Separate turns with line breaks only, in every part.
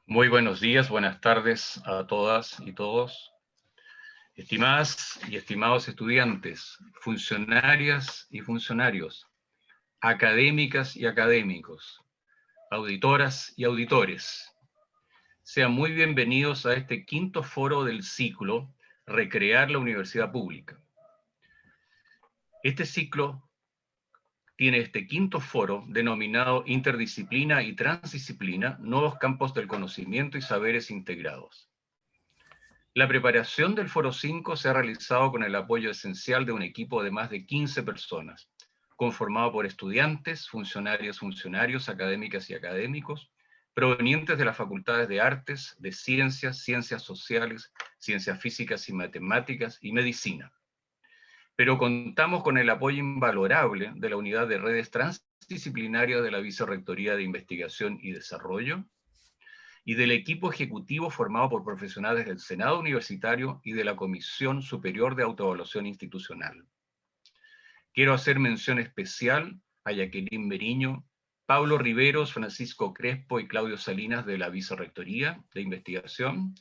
Muy buenos días, buenas tardes a todas y todos. Estimadas y estimados estudiantes, funcionarias y funcionarios, académicas y académicos, auditoras y auditores, sean muy bienvenidos a este quinto foro del ciclo Recrear la Universidad Pública. Este ciclo tiene este quinto foro denominado Interdisciplina y Transdisciplina, nuevos campos del conocimiento y saberes integrados. La preparación del Foro 5 se ha realizado con el apoyo esencial de un equipo de más de 15 personas, conformado por estudiantes, funcionarios, académicas y académicos, provenientes de las facultades de Artes, de Ciencias, Ciencias Sociales, Ciencias Físicas y Matemáticas y Medicina. Pero contamos con el apoyo invalorable de la Unidad de Redes Transdisciplinarias de la Vicerrectoría de Investigación y Desarrollo, y del equipo ejecutivo formado por profesionales del Senado Universitario y de la Comisión Superior de Autoevaluación Institucional. Quiero hacer mención especial a Jacqueline Meriño, Pablo Riveros, Francisco Crespo y Claudio Salinas de la Vicerrectoría de Investigación,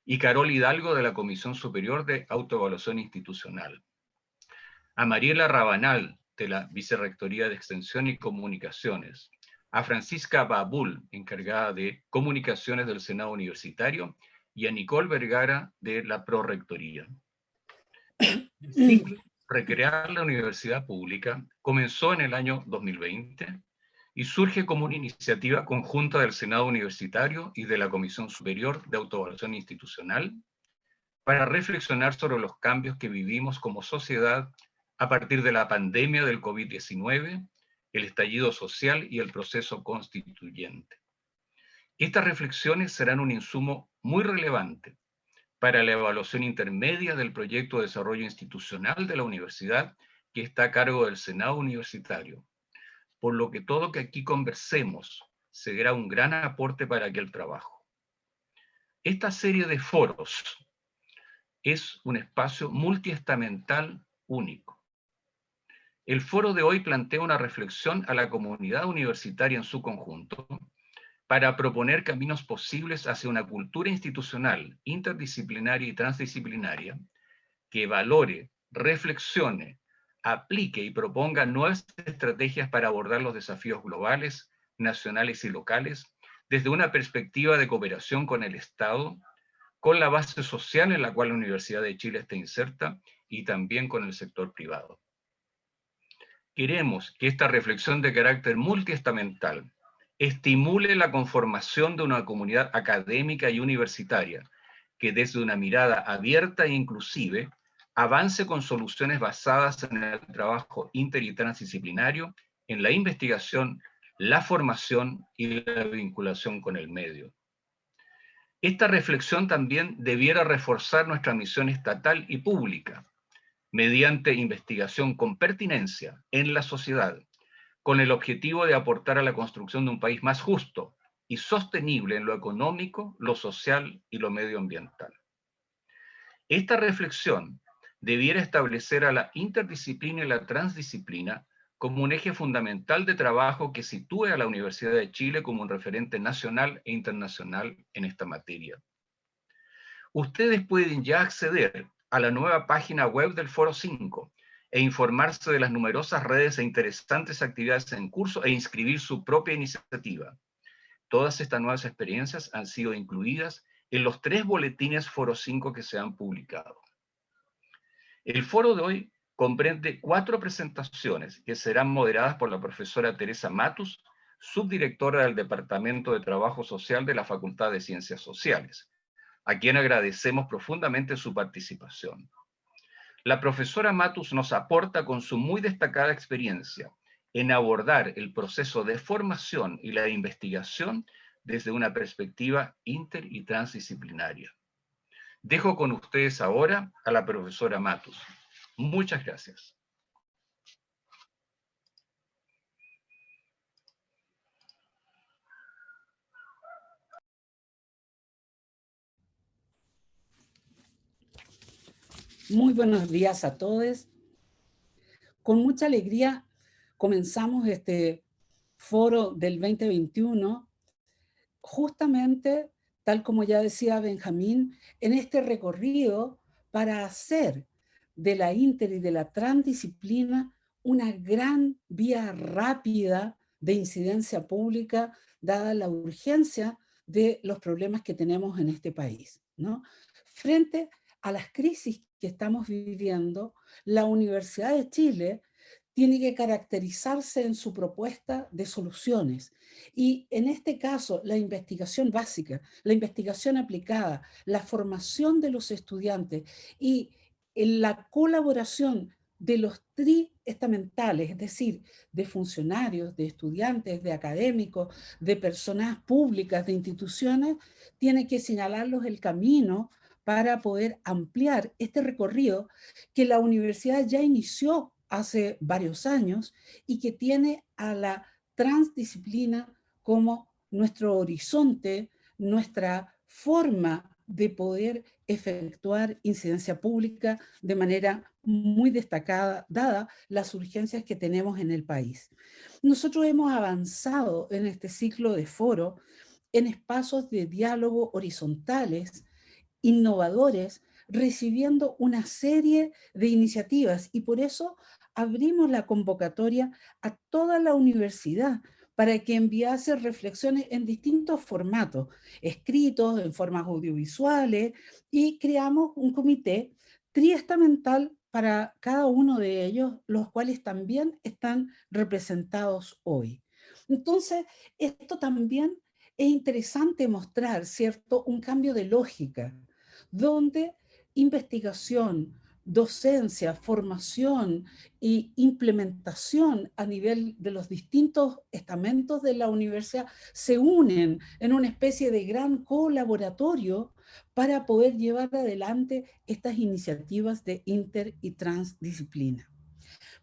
y Carol Hidalgo de la Comisión Superior de Autoevaluación Institucional. A Mariela Rabanal de la Vicerrectoría de Extensión y Comunicaciones, a Francisca Babul, encargada de Comunicaciones del Senado Universitario, y a Nicole Vergara de la Prorrectoría. El ciclo Recrear la Universidad Pública comenzó en el año 2020 y surge como una iniciativa conjunta del Senado Universitario y de la Comisión Superior de Autoevaluación Institucional para reflexionar sobre los cambios que vivimos como sociedad a partir de la pandemia del COVID-19, el estallido social y el proceso constituyente. Estas reflexiones serán un insumo muy relevante para la evaluación intermedia del proyecto de desarrollo institucional de la universidad que está a cargo del Senado Universitario, por lo que todo lo que aquí conversemos será un gran aporte para aquel trabajo. Esta serie de foros es un espacio multiestamental único. El foro de hoy plantea una reflexión a la comunidad universitaria en su conjunto para proponer caminos posibles hacia una cultura institucional, interdisciplinaria y transdisciplinaria que valore, reflexione, aplique y proponga nuevas estrategias para abordar los desafíos globales, nacionales y locales desde una perspectiva de cooperación con el Estado, con la base social en la cual la Universidad de Chile está inserta y también con el sector privado. Queremos que esta reflexión de carácter multiestamental estimule la conformación de una comunidad académica y universitaria que desde una mirada abierta e inclusive avance con soluciones basadas en el trabajo inter y transdisciplinario, en la investigación, la formación y la vinculación con el medio. Esta reflexión también debiera reforzar nuestra misión estatal y pública, mediante investigación con pertinencia en la sociedad, con el objetivo de aportar a la construcción de un país más justo y sostenible en lo económico, lo social y lo medioambiental. Esta reflexión debiera establecer a la interdisciplina y la transdisciplina como un eje fundamental de trabajo que sitúe a la Universidad de Chile como un referente nacional e internacional en esta materia. Ustedes pueden ya acceder a la nueva página web del Foro 5 e informarse de las numerosas redes e interesantes actividades en curso e inscribir su propia iniciativa. Todas estas nuevas experiencias han sido incluidas en los 3 boletines Foro 5 que se han publicado. El foro de hoy comprende 4 presentaciones que serán moderadas por la profesora Teresa Matus, subdirectora del Departamento de Trabajo Social de la Facultad de Ciencias Sociales, a quien agradecemos profundamente su participación. La profesora Matus nos aporta con su muy destacada experiencia en abordar el proceso de formación y la investigación desde una perspectiva inter y transdisciplinaria. Dejo con ustedes ahora a la profesora Matus. Muchas gracias.
Muy buenos días a todos. Con mucha alegría comenzamos este foro del 2021 justamente tal como ya decía Benjamín, en este recorrido para hacer de la inter y de la transdisciplina una gran vía rápida de incidencia pública, dada la urgencia de los problemas que tenemos en este país, ¿no? Frente a las crisis que estamos viviendo, la Universidad de Chile tiene que caracterizarse en su propuesta de soluciones. Y en este caso, la investigación básica, la investigación aplicada, la formación de los estudiantes y la colaboración de los triestamentales, es decir, de funcionarios, de estudiantes, de académicos, de personas públicas, de instituciones, tiene que señalarlos el camino para poder ampliar este recorrido que la universidad ya inició hace varios años y que tiene a la transdisciplina como nuestro horizonte, nuestra forma de poder efectuar incidencia pública de manera muy destacada, dada las urgencias que tenemos en el país. Nosotros hemos avanzado en este ciclo de foro en espacios de diálogo horizontales, innovadores, recibiendo una serie de iniciativas y por eso abrimos la convocatoria a toda la universidad para que enviase reflexiones en distintos formatos, escritos, en formas audiovisuales, y creamos un comité triestamental para cada uno de ellos, los cuales también están representados hoy. Entonces, esto también es interesante mostrar, ¿cierto?, un cambio de lógica, donde investigación, docencia, formación y implementación a nivel de los distintos estamentos de la universidad se unen en una especie de gran colaboratorio para poder llevar adelante estas iniciativas de inter y transdisciplina.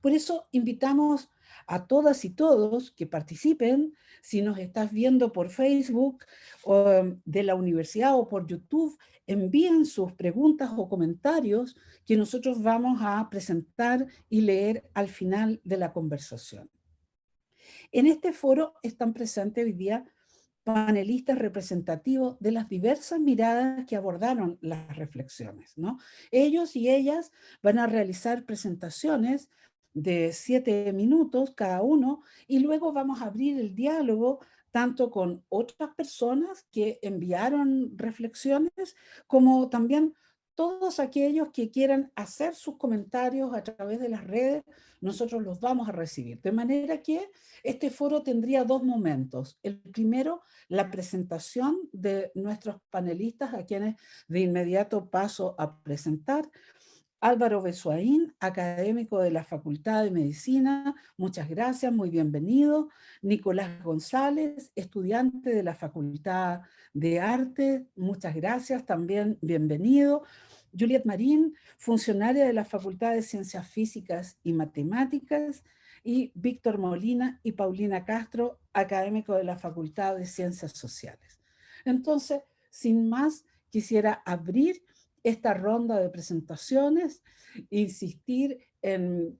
Por eso invitamos a todas y todos que participen. Si nos estás viendo por Facebook de la universidad o por YouTube, envíen sus preguntas o comentarios que nosotros vamos a presentar y leer al final de la conversación. En este foro están presentes hoy día panelistas representativos de las diversas miradas que abordaron las reflexiones, ¿no? Ellos y ellas van a realizar presentaciones de 7 minutos cada uno y luego vamos a abrir el diálogo tanto con otras personas que enviaron reflexiones como también todos aquellos que quieran hacer sus comentarios a través de las redes, nosotros los vamos a recibir. De manera que este foro tendría dos momentos. El primero, la presentación de nuestros panelistas, a quienes de inmediato paso a presentar. Álvaro Besuaín, académico de la Facultad de Medicina, muchas gracias, muy bienvenido. Nicolás González, estudiante de la Facultad de Arte, muchas gracias, también bienvenido. Juliet Marín, funcionaria de la Facultad de Ciencias Físicas y Matemáticas, y Víctor Molina y Paulina Castro, académico de la Facultad de Ciencias Sociales. Entonces, sin más, quisiera abrir esta ronda de presentaciones, insistir en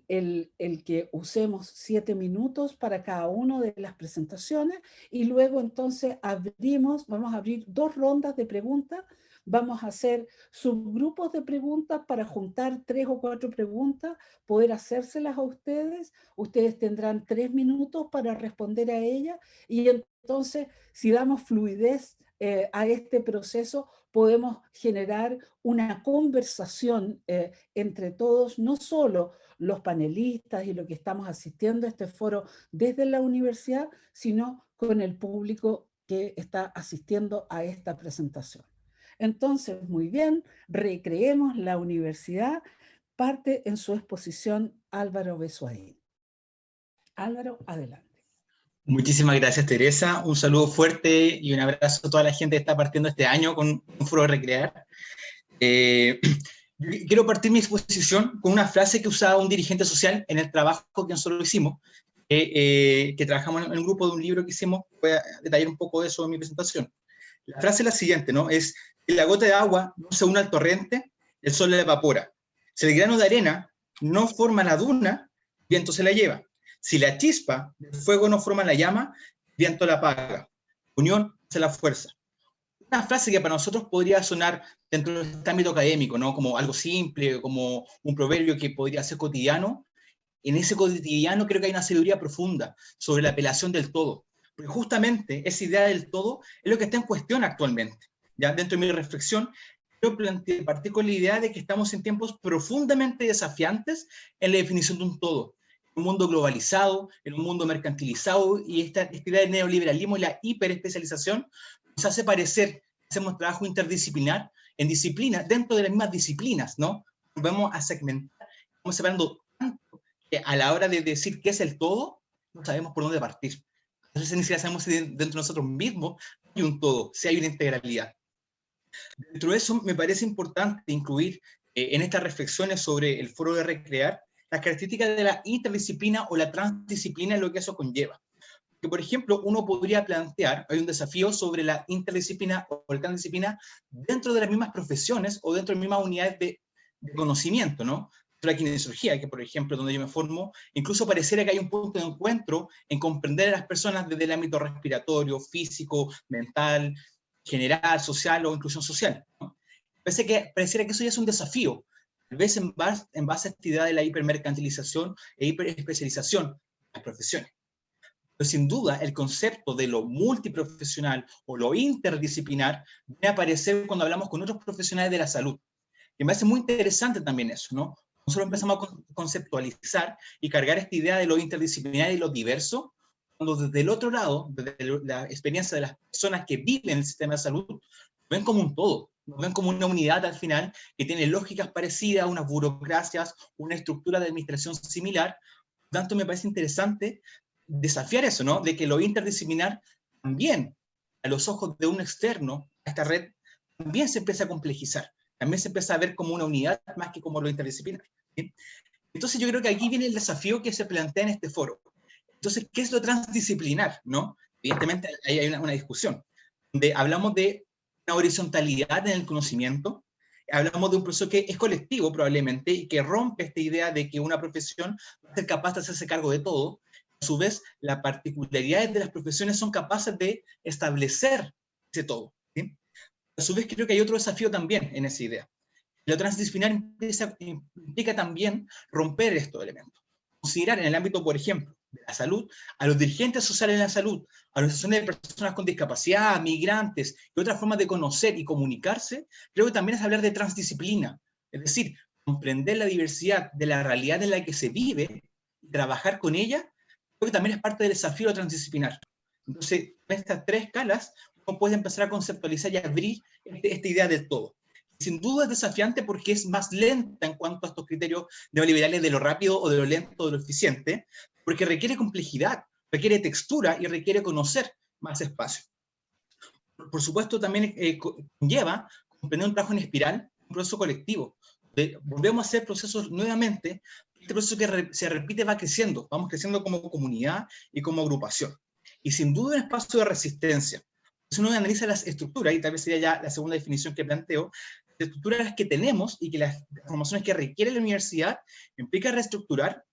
el que usemos 7 minutos para cada una de las presentaciones y luego entonces vamos a abrir 2 rondas de preguntas, vamos a hacer subgrupos de preguntas para juntar 3 o 4 preguntas, poder hacérselas a ustedes, ustedes tendrán 3 minutos para responder a ellas y entonces si damos fluidez a este proceso, podemos generar una conversación entre todos, no solo los panelistas y lo que estamos asistiendo a este foro desde la universidad, sino con el público que está asistiendo a esta presentación. Entonces, muy bien, recreemos la universidad, parte en su exposición Álvaro Besuaín. Álvaro, adelante.
Muchísimas gracias, Teresa. Un saludo fuerte y un abrazo a toda la gente que está partiendo este año con un foro de Recrear. Quiero partir mi exposición con una frase que usaba un dirigente social en el trabajo que nosotros hicimos, que trabajamos en un grupo de un libro que hicimos. Voy a detallar un poco de eso en mi presentación. La frase es la siguiente, ¿no? Es: si la gota de agua no se une al torrente, el sol la evapora. Si el grano de arena no forma la duna, el viento se la lleva. Si la chispa del fuego no forma la llama, el viento la apaga. Unión hace la fuerza. una frase que para nosotros podría sonar dentro de este ámbito académico, ¿no? Como algo simple, como un proverbio que podría ser cotidiano. En ese cotidiano creo que hay una sabiduría profunda sobre la apelación del todo. Porque justamente esa idea del todo es lo que está en cuestión actualmente. Ya dentro de mi reflexión, quiero partir con la idea de que estamos en tiempos profundamente desafiantes en la definición de un todo. En un mundo globalizado, en un mundo mercantilizado, y esta idea del neoliberalismo y la hiperespecialización nos hace parecer que hacemos trabajo interdisciplinar en disciplinas, dentro de las mismas disciplinas, ¿no? Vamos a segmentar, vamos separando tanto que a la hora de decir qué es el todo, no sabemos por dónde partir. Entonces ni siquiera sabemos si dentro de nosotros mismos hay un todo, si hay una integralidad. Dentro de eso me parece importante incluir en estas reflexiones sobre el foro de Recrear las características de la interdisciplina o la transdisciplina y lo que eso conlleva. Que, por ejemplo, uno podría plantear, hay un desafío sobre la interdisciplina o la transdisciplina dentro de las mismas profesiones o dentro de las mismas unidades de conocimiento, ¿no? La kinesiología, que por ejemplo, donde yo me formo, incluso pareciera que hay un punto de encuentro en comprender a las personas desde el ámbito respiratorio, físico, mental, general, social o inclusión social, ¿no? Pareciera que eso ya es un desafío, tal vez en base a esta idea de la hipermercantilización e hiperespecialización de las profesiones. Pero sin duda el concepto de lo multiprofesional o lo interdisciplinar viene a aparecer cuando hablamos con otros profesionales de la salud. Y me parece muy interesante también eso, ¿no? Nosotros empezamos a conceptualizar y cargar esta idea de lo interdisciplinar y lo diverso, cuando desde el otro lado, desde la experiencia de las personas que viven el sistema de salud, nos ven como un todo, nos ven como una unidad al final que tiene lógicas parecidas, unas burocracias, una estructura de administración similar. Por lo tanto, me parece interesante desafiar eso, ¿no? De que lo interdisciplinar también, a los ojos de un externo, a esta red, también se empieza a complejizar. También se empieza a ver como una unidad más que como lo interdisciplinar, ¿sí? Entonces yo creo que aquí viene el desafío que se plantea en este foro. Entonces, ¿qué es lo transdisciplinar? ¿No? Evidentemente ahí hay una discusión, donde hablamos de una horizontalidad en el conocimiento, hablamos de un proceso que es colectivo probablemente y que rompe esta idea de que una profesión va a ser capaz de hacerse cargo de todo. A su vez, las particularidades de las profesiones son capaces de establecer ese todo, ¿sí? A su vez, creo que hay otro desafío también en esa idea. Lo transdisciplinar implica también romper estos elementos. Considerar en el ámbito, por ejemplo, de la salud, a los dirigentes sociales de la salud, a las asociaciones de personas con discapacidad, migrantes y otras formas de conocer y comunicarse, creo que también es hablar de transdisciplina. Es decir, comprender la diversidad de la realidad en la que se vive y trabajar con ella, creo que también es parte del desafío transdisciplinar. Entonces, en estas tres escalas, uno puede empezar a conceptualizar y abrir esta idea del todo. Sin duda es desafiante porque es más lenta en cuanto a estos criterios neoliberales de lo rápido o de lo lento o de lo eficiente, porque requiere complejidad, requiere textura y requiere conocer más espacio. Por supuesto, también conlleva comprender un trabajo en espiral, un proceso colectivo. Volvemos a hacer procesos nuevamente, este proceso que se repite va creciendo, vamos creciendo como comunidad y como agrupación. Y sin duda un espacio de resistencia. Si uno analiza las estructuras, y tal vez sería ya la segunda definición que planteo, las estructuras que tenemos y que las formaciones que requiere la universidad implica reestructurar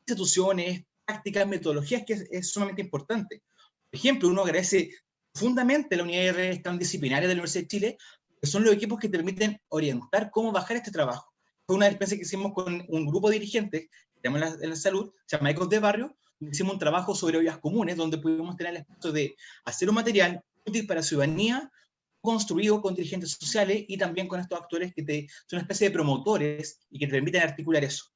instituciones, prácticas, metodologías, que es sumamente importante. Por ejemplo, uno agradece profundamente la unidad de redes transdisciplinarias de la Universidad de Chile, que son los equipos que te permiten orientar cómo bajar este trabajo. Fue una experiencia que hicimos con un grupo de dirigentes, que tenemos en la salud, se llama Ecos de Barrio, hicimos un trabajo sobre ollas comunes, donde pudimos tener el espacio de hacer un material útil para la ciudadanía, construido con dirigentes sociales y también con estos actores que son una especie de promotores y que te permiten articular eso.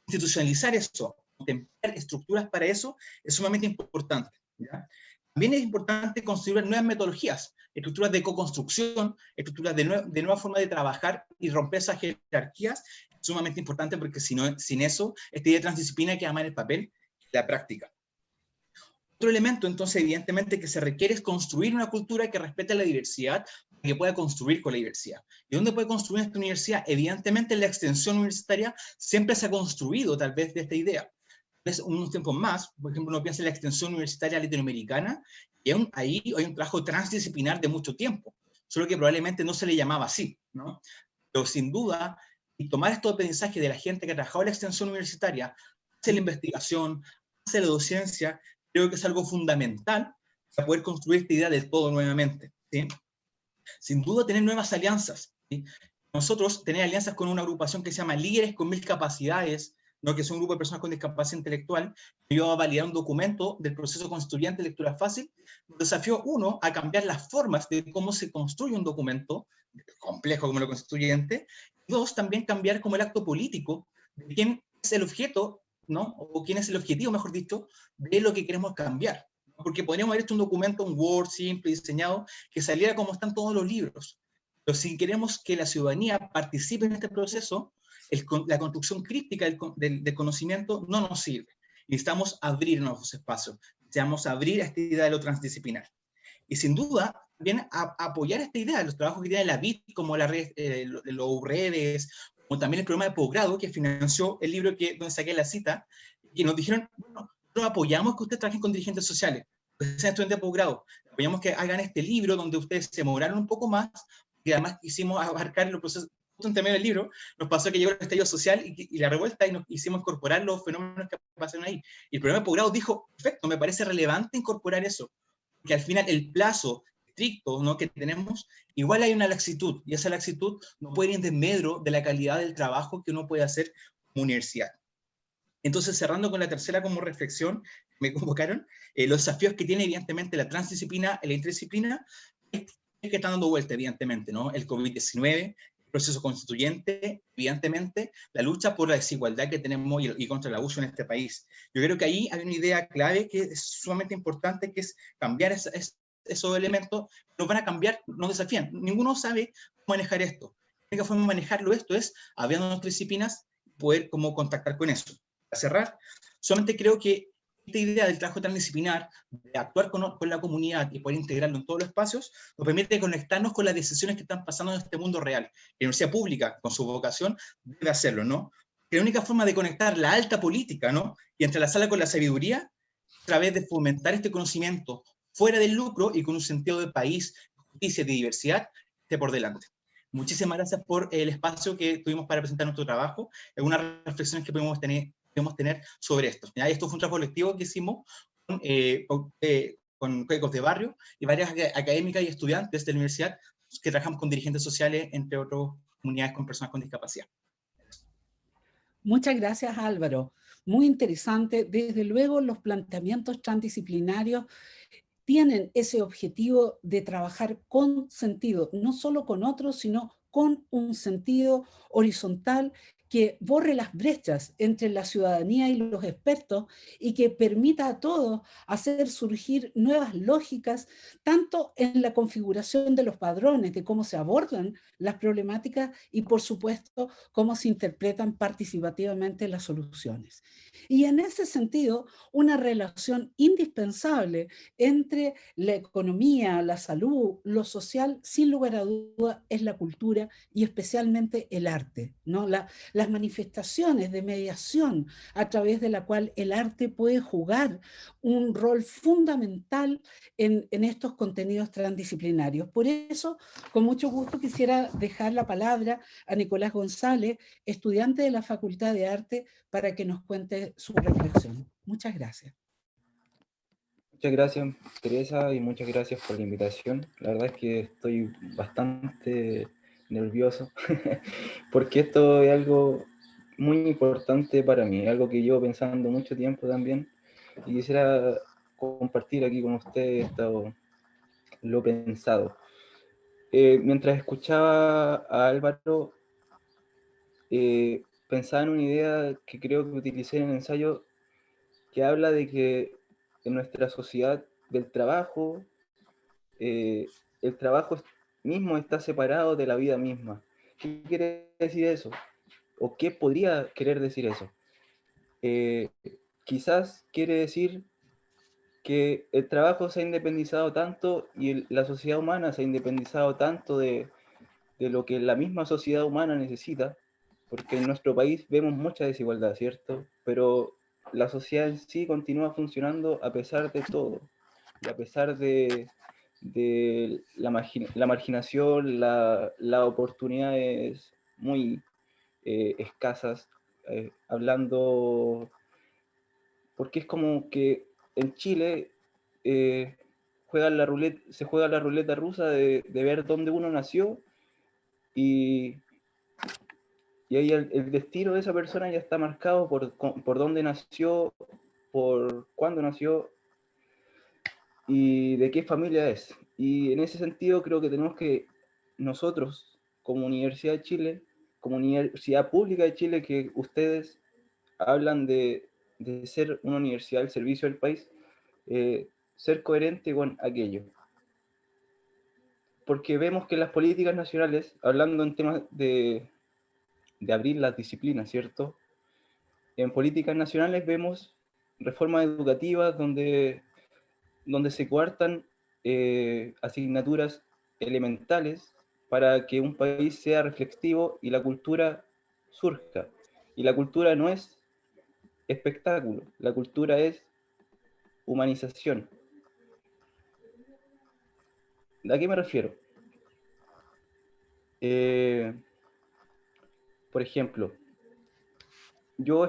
Institucionalizar eso, contemplar estructuras para eso, es sumamente importante, ¿ya? También es importante construir nuevas metodologías, estructuras de co-construcción, estructuras de nueva forma de trabajar y romper esas jerarquías, es sumamente importante porque sin eso, esta idea de transdisciplina queda más en el papel que en la práctica. Otro elemento, entonces, evidentemente, que se requiere es construir una cultura que respete la diversidad, que pueda construir con la diversidad. ¿Y dónde puede construir esta universidad? Evidentemente, en la extensión universitaria siempre se ha construido, tal vez, de esta idea. Unos tiempos más, por ejemplo, uno piensa en la extensión universitaria latinoamericana, y ahí hay un trabajo transdisciplinar de mucho tiempo, solo que probablemente no se le llamaba así, ¿no? Pero sin duda, y tomar estos aprendizajes de la gente que ha trabajado en la extensión universitaria, hace la investigación, hace la docencia, creo que es algo fundamental para poder construir esta idea del todo nuevamente, ¿sí? Sin duda, tener nuevas alianzas, ¿sí? Nosotros tener alianzas con una agrupación que se llama Líderes con Mil Capacidades, ¿no? Que es un grupo de personas con discapacidad intelectual, que ayudó a validar un documento del proceso constituyente de lectura fácil. Desafío uno, a cambiar las formas de cómo se construye un documento complejo como lo constituyente. Dos, también cambiar como el acto político de quién es el objeto, ¿no? O quién es el objetivo, mejor dicho, de lo que queremos cambiar. Porque podríamos haber hecho un documento, un Word simple, diseñado, que saliera como están todos los libros. Pero si queremos que la ciudadanía participe en este proceso, la construcción crítica del conocimiento no nos sirve. Necesitamos abrir nuevos espacios, necesitamos abrir esta idea de lo transdisciplinar. Y sin duda, también apoyar esta idea, los trabajos que tiene la BIT, como la red, los redes, como también el programa de posgrado que financió el libro donde saqué la cita, y nos dijeron, bueno, nosotros apoyamos que ustedes trabajen con dirigentes sociales, que sean estudiantes de posgrado, apoyamos que hagan este libro donde ustedes se demoraron un poco más, y además quisimos abarcar los procesos. Justo en medio del libro, nos pasó que llegó el estallido social y la revuelta, y nos hicimos incorporar los fenómenos que pasaron ahí. Y el programa de posgrado dijo, perfecto, me parece relevante incorporar eso, que al final el plazo estricto, ¿no?, que tenemos, igual hay una laxitud, y esa laxitud no puede ir en desmedro de la calidad del trabajo que uno puede hacer como universidad. Entonces, cerrando con la tercera como reflexión, me convocaron, los desafíos que tiene evidentemente la transdisciplina y la interdisciplina, es que están dando vuelta, evidentemente, ¿no? El COVID-19, el proceso constituyente, evidentemente, la lucha por la desigualdad que tenemos y contra el abuso en este país. Yo creo que ahí hay una idea clave que es sumamente importante, que es cambiar esos elementos. Nos van a cambiar, nos desafían. Ninguno sabe cómo manejar esto. La única forma de manejarlo esto es abriendo nuestras disciplinas, poder como contactar con eso. Para cerrar, solamente creo que esta idea del trabajo transdisciplinar, de actuar con la comunidad y poder integrarlo en todos los espacios, nos permite conectarnos con las decisiones que están pasando en este mundo real. La universidad pública, con su vocación, debe hacerlo, ¿no? Que la única forma de conectar la alta política, ¿no?, y entrelazarla con la sabiduría, a través de fomentar este conocimiento fuera del lucro y con un sentido de país, justicia y de diversidad, esté por delante. Muchísimas gracias por el espacio que tuvimos para presentar nuestro trabajo, algunas reflexiones que podemos tener sobre esto. ¿Ya? Esto fue un trabajo colectivo que hicimos con Cuecos de Barrio y varias académicas y estudiantes de la universidad que trabajamos con dirigentes sociales, entre otras comunidades con personas con discapacidad.
Muchas gracias, Álvaro. Muy interesante. Desde luego, los planteamientos transdisciplinarios tienen ese objetivo de trabajar con sentido, no solo con otros, sino con un sentido horizontal que borre las brechas entre la ciudadanía y los expertos y que permita a todos hacer surgir nuevas lógicas, tanto en la configuración de los padrones, de cómo se abordan las problemáticas y, por supuesto, cómo se interpretan participativamente las soluciones. Y en ese sentido, una relación indispensable entre la economía, la salud, lo social, sin lugar a duda, es la cultura y especialmente el arte, ¿no? Las manifestaciones de mediación a través de la cual el arte puede jugar un rol fundamental en estos contenidos transdisciplinarios. Por eso, con mucho gusto quisiera dejar la palabra a Nicolás González, estudiante de la Facultad de Arte, para que nos cuente su reflexión. Muchas gracias.
Muchas gracias, Teresa, y muchas gracias por la invitación. La verdad es que estoy bastante nervioso porque esto es algo muy importante para mí, algo que llevo pensando mucho tiempo también, y quisiera compartir aquí con ustedes lo pensado. Mientras escuchaba a Álvaro, pensaba en una idea que creo que utilicé en el ensayo, que habla de que en nuestra sociedad del trabajo, el trabajo mismo está separado de la vida misma. ¿Qué quiere decir eso? ¿O qué podría querer decir eso? Quizás quiere decir que el trabajo se ha independizado tanto y la sociedad humana se ha independizado tanto de lo que la misma sociedad humana necesita, porque en nuestro país vemos mucha desigualdad, ¿cierto? Pero la sociedad en sí continúa funcionando a pesar de todo, y a pesar de la marginación, las oportunidades muy escasas, hablando, porque es como que en Chile se juega la ruleta rusa de ver dónde uno nació, y ahí el destino de esa persona ya está marcado por dónde nació, por cuándo nació y de qué familia es. Y en ese sentido creo que tenemos que nosotros, como Universidad de Chile, como Universidad Pública de Chile, que ustedes hablan de ser una universidad al servicio del país, ser coherente con aquello. Porque vemos que las políticas nacionales, hablando en temas de abrir las disciplinas, ¿cierto? En políticas nacionales vemos reformas educativas donde se coartan asignaturas elementales para que un país sea reflexivo y la cultura surja. Y la cultura no es espectáculo, la cultura es humanización. ¿A qué me refiero? Por ejemplo, yo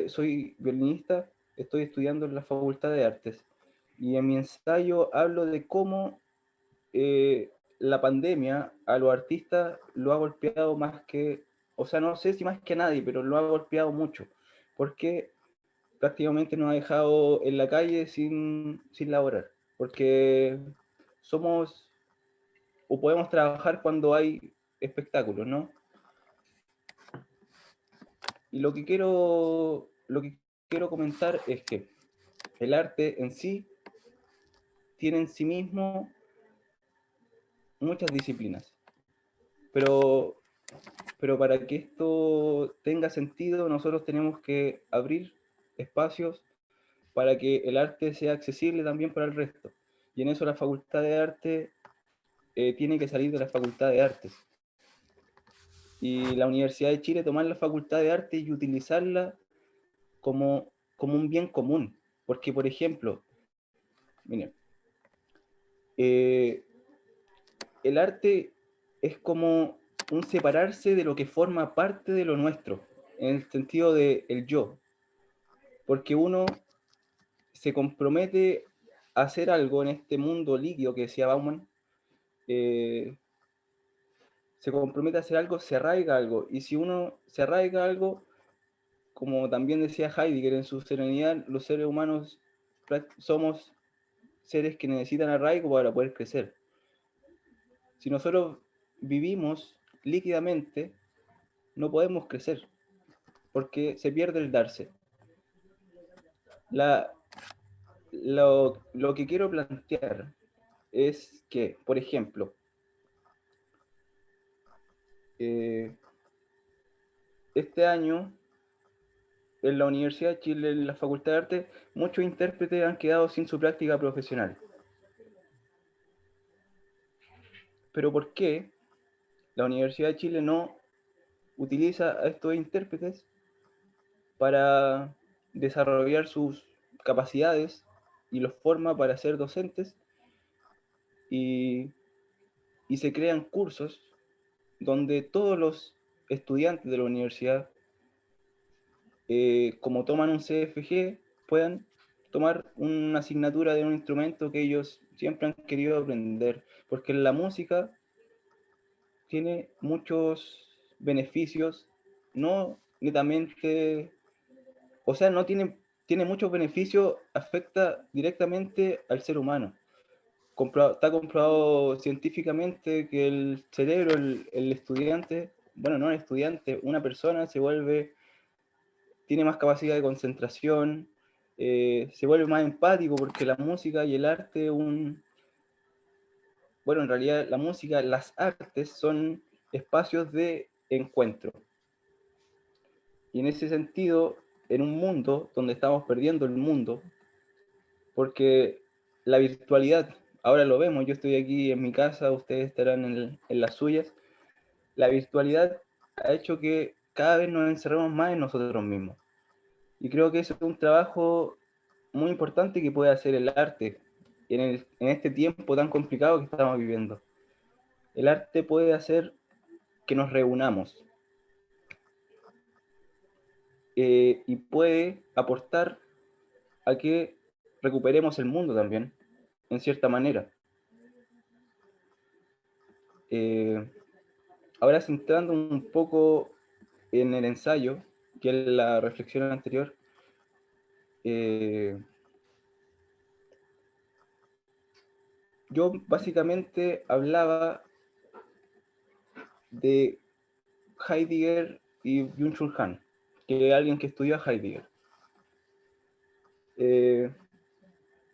soy violinista, estoy estudiando en la Facultad de Artes, y en mi ensayo hablo de cómo la pandemia a los artistas lo ha golpeado más que, o sea, no sé si más que a nadie, pero lo ha golpeado mucho, porque prácticamente nos ha dejado en la calle sin laborar, porque somos, o podemos trabajar cuando hay espectáculos, ¿no? Y lo que quiero comentar es que el arte en sí tiene en sí mismo muchas disciplinas, pero para que esto tenga sentido, nosotros tenemos que abrir espacios para que el arte sea accesible también para el resto. Y en eso la Facultad de Arte tiene que salir de la Facultad de Artes. Y la Universidad de Chile tomar la Facultad de Arte y utilizarla como un bien común. Porque, por ejemplo, miren, el arte es como un separarse de lo que forma parte de lo nuestro, en el sentido de el yo. Porque uno se compromete a hacer algo en este mundo líquido que decía Bauman, se compromete a hacer algo, se arraiga algo, y si uno se arraiga algo, como también decía Heidegger en su Serenidad, los seres humanos somos seres que necesitan arraigo para poder crecer. Si nosotros vivimos líquidamente, no podemos crecer, porque se pierde el darse. Lo que quiero plantear es que, por ejemplo, este año en la Universidad de Chile, en la Facultad de Arte, muchos intérpretes han quedado sin su práctica profesional. Pero ¿por qué la Universidad de Chile no utiliza a estos intérpretes para desarrollar sus capacidades y los forma para ser docentes, y se crean cursos donde todos los estudiantes de la universidad, como toman un CFG, puedan tomar una asignatura de un instrumento que ellos siempre han querido aprender? Porque la música tiene muchos beneficios, no netamente, o sea, no tiene muchos beneficios, afecta directamente al ser humano. Está comprobado científicamente que el cerebro, el estudiante, bueno, no el estudiante, una persona tiene más capacidad de concentración, se vuelve más empático, porque la música y el arte, bueno, en realidad la música, las artes son espacios de encuentro. Y en ese sentido, en un mundo donde estamos perdiendo el mundo, porque la virtualidad, ahora lo vemos, yo estoy aquí en mi casa, ustedes estarán en las suyas, la virtualidad ha hecho que cada vez nos encerremos más en nosotros mismos. Y creo que eso es un trabajo muy importante que puede hacer el arte en este tiempo tan complicado que estamos viviendo. El arte puede hacer que nos reunamos, y puede aportar a que recuperemos el mundo también, en cierta manera. Ahora centrando un poco en el ensayo, que es la reflexión anterior, yo básicamente hablaba de Heidegger y Byung-Chul Han, que es alguien que estudió a Heidegger.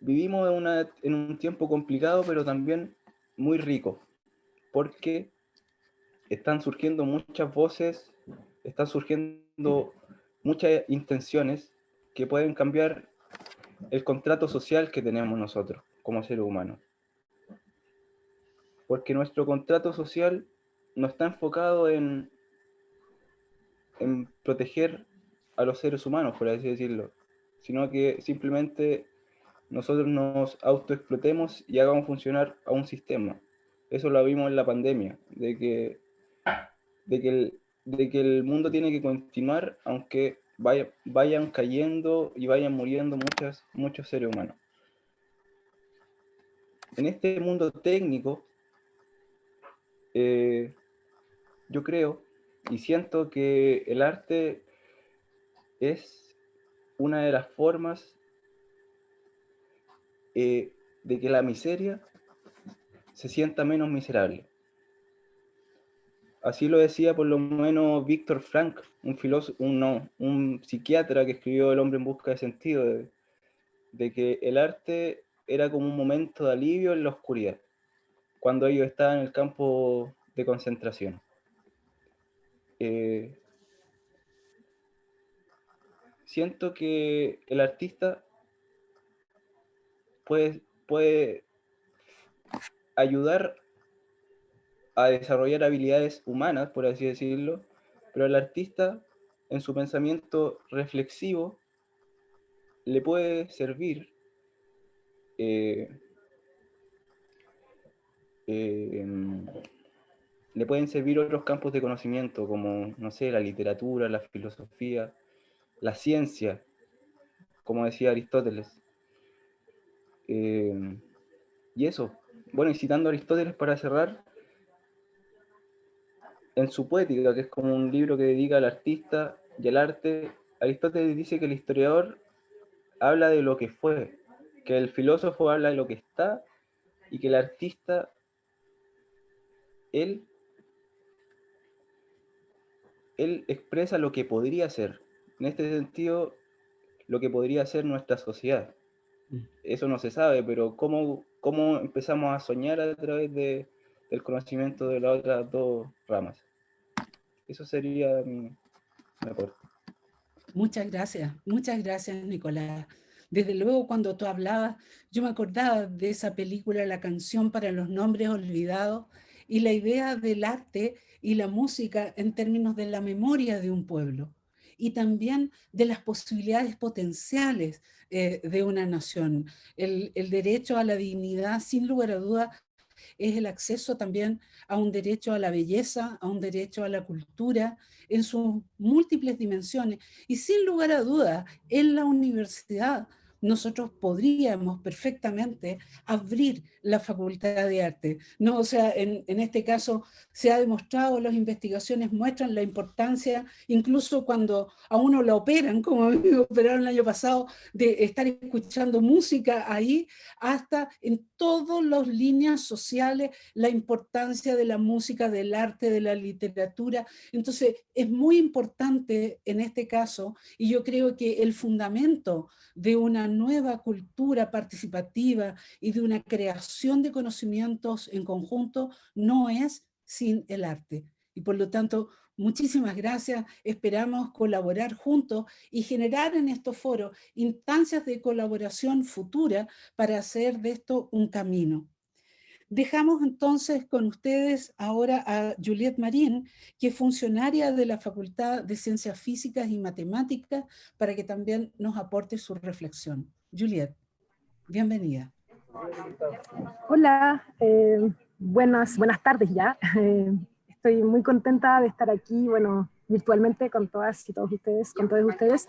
Vivimos en un tiempo complicado, pero también muy rico, porque están surgiendo muchas voces, están surgiendo muchas intenciones que pueden cambiar el contrato social que tenemos nosotros como seres humanos. Porque nuestro contrato social no está enfocado en proteger a los seres humanos, por así decirlo, sino que simplemente nosotros nos autoexplotemos y hagamos funcionar a un sistema. Eso lo vimos en la pandemia, de que el mundo tiene que continuar aunque vayan cayendo y vayan muriendo muchos seres humanos. En este mundo técnico, yo creo y siento que el arte es una de las formas de que la miseria se sienta menos miserable. Así lo decía por lo menos Víctor Frank, un psiquiatra que escribió El hombre en busca de sentido, de que el arte era como un momento de alivio en la oscuridad, cuando ellos estaban en el campo de concentración. Siento que el artista puede ayudar a desarrollar habilidades humanas, por así decirlo, pero el artista, en su pensamiento reflexivo, le puede servir le pueden servir otros campos de conocimiento, como, no sé, la literatura, la filosofía, la ciencia, como decía Aristóteles. Y eso, bueno, y citando a Aristóteles para cerrar, en su Poética, que es como un libro que dedica al artista y al arte, Aristóteles dice que el historiador habla de lo que fue, que el filósofo habla de lo que está, y que el artista, él expresa lo que podría ser. En este sentido, lo que podría ser nuestra sociedad. Eso no se sabe, pero ¿cómo empezamos a soñar a través del conocimiento de las otras dos ramas? Eso sería mi aporte.
Muchas gracias, Nicolás. Desde luego, cuando tú hablabas, yo me acordaba de esa película, La canción para los nombres olvidados, y la idea del arte y la música en términos de la memoria de un pueblo, y también de las posibilidades potenciales de una nación. El derecho a la dignidad, sin lugar a dudas, es el acceso también a un derecho a la belleza, a un derecho a la cultura en sus múltiples dimensiones. Y sin lugar a dudas, en la universidad nosotros podríamos perfectamente abrir la facultad de arte. No, o sea, en este caso se ha demostrado, las investigaciones muestran la importancia, incluso cuando a uno lo operan, como a mí me operaron el año pasado, de estar escuchando música ahí, hasta en todas las líneas sociales, la importancia de la música, del arte, de la literatura. Entonces, es muy importante en este caso, y yo creo que el fundamento de una nueva cultura participativa y de una creación de conocimientos en conjunto no es sin el arte. Y por lo tanto, muchísimas gracias. Esperamos colaborar juntos y generar en estos foros instancias de colaboración futura para hacer de esto un camino. Dejamos entonces con ustedes ahora a Juliette Marín, que es funcionaria de la Facultad de Ciencias Físicas y Matemáticas, para que también nos aporte su reflexión. Juliette, bienvenida.
Hola, buenas tardes ya. Estoy muy contenta de estar aquí, bueno, virtualmente con todas y todos ustedes, con todos ustedes.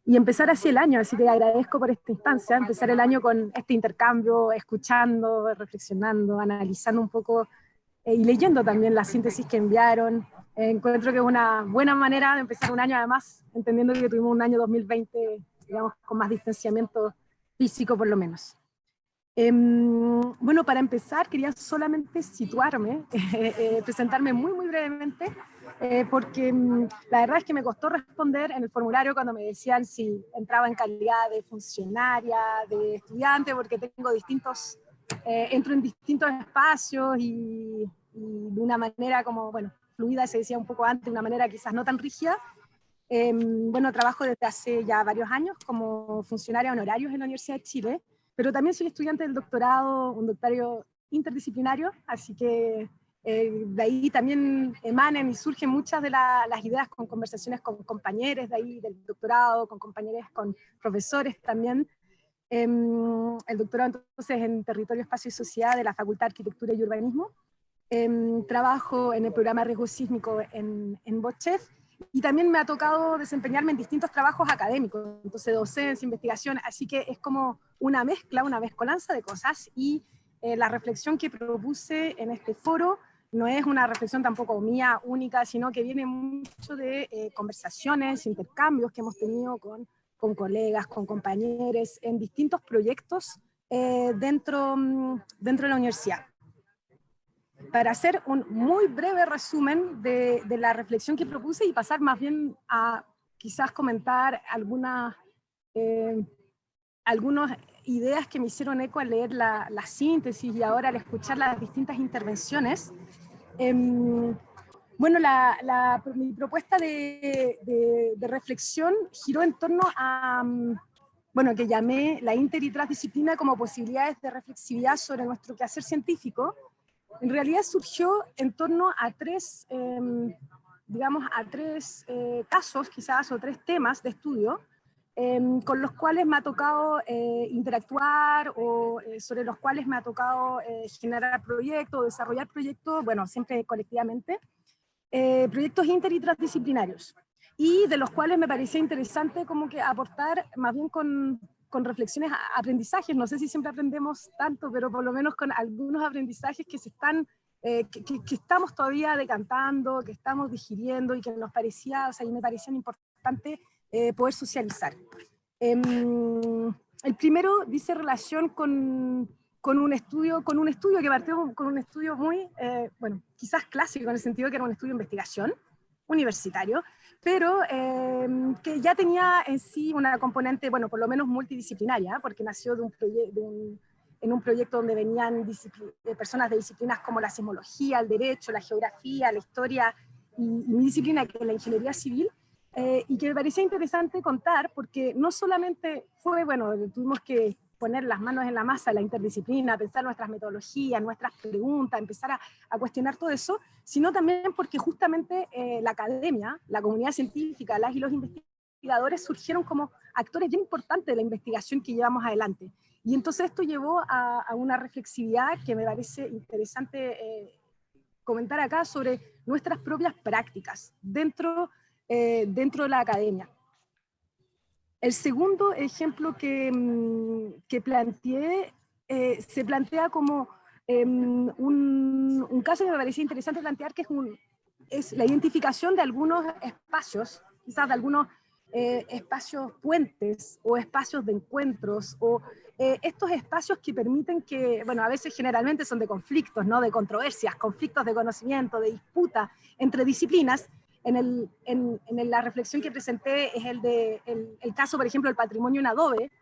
y empezar así el año, así que agradezco por esta instancia, empezar el año con este intercambio, escuchando, reflexionando, analizando un poco y leyendo también la síntesis que enviaron. Encuentro que es una buena manera de empezar un año, además, entendiendo que tuvimos un año 2020, digamos, con más distanciamiento físico por lo menos. Bueno, para empezar, quería solamente situarme, presentarme muy brevemente, porque la verdad es que me costó responder en el formulario cuando me decían si entraba en calidad de funcionaria, de estudiante, porque tengo distintos, entro en distintos espacios y de una manera como, bueno, fluida, se decía un poco antes, de una manera quizás no tan rígida. Bueno, trabajo desde hace ya varios años como funcionaria honorario en la Universidad de Chile, pero también soy estudiante del doctorado, un doctorado interdisciplinario, así que de ahí también emanan y surgen muchas de las ideas con conversaciones con compañeros de ahí del doctorado, con compañeros, con profesores también. El doctorado entonces en Territorio, Espacio y Sociedad de la Facultad de Arquitectura y Urbanismo. Trabajo en el programa Riesgo Sísmico en BOCHEF, y también me ha tocado desempeñarme en distintos trabajos académicos, entonces docencia, investigación, así que es como una mezcla, una mezcolanza de cosas, y la reflexión que propuse en este foro no es una reflexión tampoco mía única, sino que viene mucho de conversaciones, intercambios que hemos tenido con colegas, con compañeros, en distintos proyectos dentro de la universidad. Para hacer un muy breve resumen de la reflexión que propuse y pasar más bien a quizás comentar algunas ideas que me hicieron eco al leer la síntesis y ahora al escuchar las distintas intervenciones. Bueno, mi propuesta de reflexión giró en torno a, bueno, que llamé la inter y transdisciplina como posibilidades de reflexividad sobre nuestro quehacer científico. En realidad surgió en torno a tres, digamos, a tres casos quizás, o tres temas de estudio, con los cuales me ha tocado interactuar, o sobre los cuales me ha tocado generar proyectos, desarrollar proyectos, bueno, siempre colectivamente, proyectos inter y transdisciplinarios, y de los cuales me parecía interesante como que aportar más bien con reflexiones, aprendizajes. No sé si siempre aprendemos tanto, pero por lo menos con algunos aprendizajes que se están, que estamos todavía decantando, que estamos digiriendo y que nos parecía, o sea, y me parecían importantes poder socializar. El primero dice relación con un estudio que partió con un estudio muy, bueno, quizás clásico, en el sentido que era un estudio de investigación universitario, pero que ya tenía en sí una componente, bueno, por lo menos multidisciplinaria, porque nació en un proyecto donde venían personas de disciplinas como la sismología, el derecho, la geografía, la historia, y mi disciplina, que es la ingeniería civil, y que me parecía interesante contar, porque no solamente fue, bueno, tuvimos que poner las manos en la masa, la interdisciplina, pensar nuestras metodologías, nuestras preguntas, empezar a cuestionar todo eso, sino también porque justamente la academia, la comunidad científica, las y los investigadores surgieron como actores bien importantes de la investigación que llevamos adelante. Y entonces esto llevó a una reflexividad que me parece interesante comentar acá sobre nuestras propias prácticas dentro de la academia. El segundo ejemplo que planteé se plantea como un caso que me parecía interesante plantear, que es la identificación de algunos espacios, quizás de algunos espacios puentes o espacios de encuentros, o estos espacios que permiten que, bueno, a veces generalmente son de conflictos, ¿no? De controversias, conflictos de conocimiento, de disputa entre disciplinas. En la reflexión que presenté es el caso, por ejemplo, del patrimonio en adobe,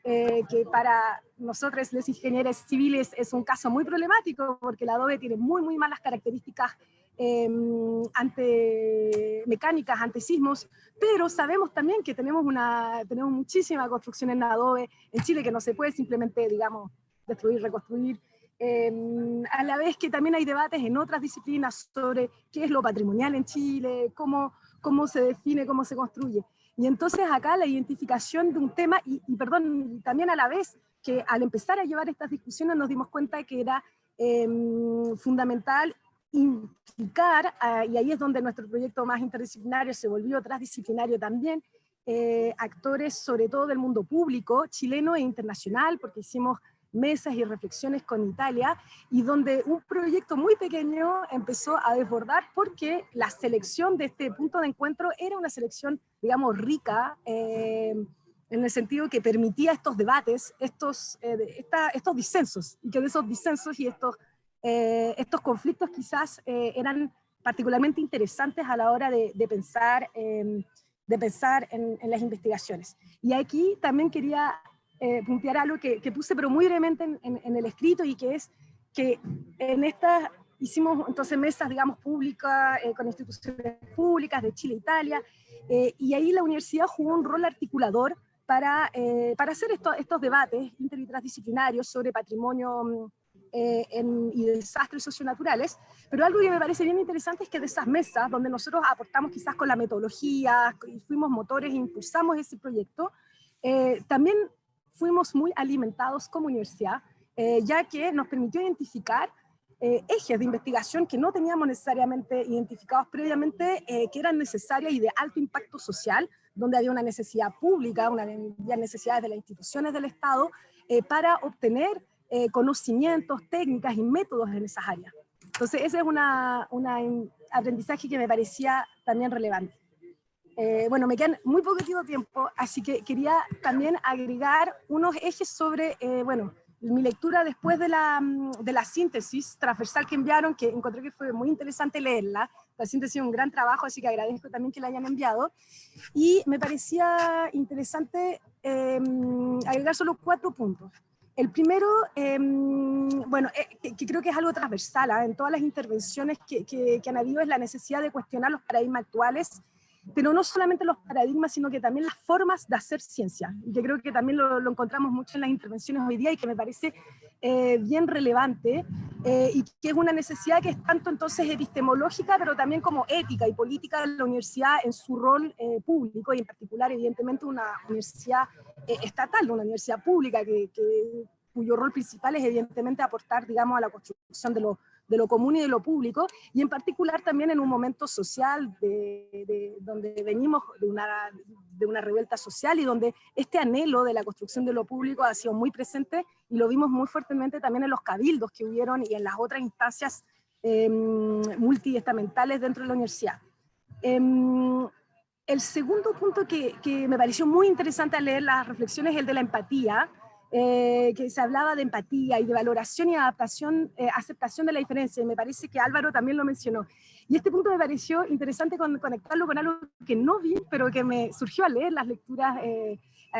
que para nosotros, los ingenieros civiles, es un caso muy problemático, porque el adobe tiene muy malas características mecánicas, ante sismos, pero sabemos también que tenemos muchísima construcción en adobe en Chile, que no se puede simplemente, digamos, destruir, reconstruir. A la vez que también hay debates en otras disciplinas sobre qué es lo patrimonial en Chile, cómo se define, cómo se construye. Y entonces acá la identificación de un tema, y también a la vez que al empezar a llevar estas discusiones nos dimos cuenta que era fundamental implicar, y ahí es donde nuestro proyecto más interdisciplinario se volvió transdisciplinario también, actores, sobre todo del mundo público, chileno e internacional, porque hicimos mesas y reflexiones con Italia, y donde un proyecto muy pequeño empezó a desbordar porque la selección de este punto de encuentro era una selección, digamos, rica, en el sentido que permitía estos debates, estos disensos, y que de esos disensos y estos conflictos quizás eran particularmente interesantes a la hora de pensar en las investigaciones. Y aquí también quería puntear algo que puse pero muy brevemente en el escrito, y que es que en estas hicimos entonces mesas, digamos, públicas, con instituciones públicas de Chile e Italia, y ahí la universidad jugó un rol articulador para hacer estos debates inter y transdisciplinarios sobre patrimonio y desastres socionaturales. Pero algo que me parece bien interesante es que de esas mesas, donde nosotros aportamos quizás con la metodología, y fuimos motores e impulsamos ese proyecto, también fuimos muy alimentados como universidad, ya que nos permitió identificar ejes de investigación que no teníamos necesariamente identificados previamente, que eran necesarias y de alto impacto social, donde había una necesidad pública, había necesidades de las instituciones del Estado para obtener conocimientos, técnicas y métodos en esas áreas. Entonces ese es un aprendizaje que me parecía también relevante. Bueno, me quedan muy poquito tiempo, así que quería también agregar unos ejes sobre, bueno, mi lectura después de la síntesis transversal que enviaron, que encontré que fue muy interesante leerla. La síntesis es un gran trabajo, así que agradezco también que la hayan enviado. Y me parecía interesante agregar solo 4 puntos. El primero, bueno, que creo que es algo transversal, en todas las intervenciones que han habido, es la necesidad de cuestionar los paradigmas actuales, pero no solamente los paradigmas, sino que también las formas de hacer ciencia, y que creo que también lo encontramos mucho en las intervenciones hoy día, y que me parece bien relevante, y que es una necesidad que es tanto entonces epistemológica, pero también como ética y política de la universidad en su rol público, y en particular evidentemente una universidad estatal, una universidad pública cuyo rol principal es evidentemente aportar, digamos, a la construcción de lo común y de lo público, y en particular también en un momento social donde venimos de una revuelta social, y donde este anhelo de la construcción de lo público ha sido muy presente, y lo vimos muy fuertemente también en los cabildos que hubieron y en las otras instancias multiestamentales dentro de la universidad. El segundo punto que me pareció muy interesante al leer las reflexiones es el de la empatía, que se hablaba de empatía y de valoración y adaptación, aceptación de la diferencia, y me parece que Álvaro también lo mencionó. Y este punto me pareció interesante conectarlo con algo que no vi, pero que me surgió al leer las lecturas,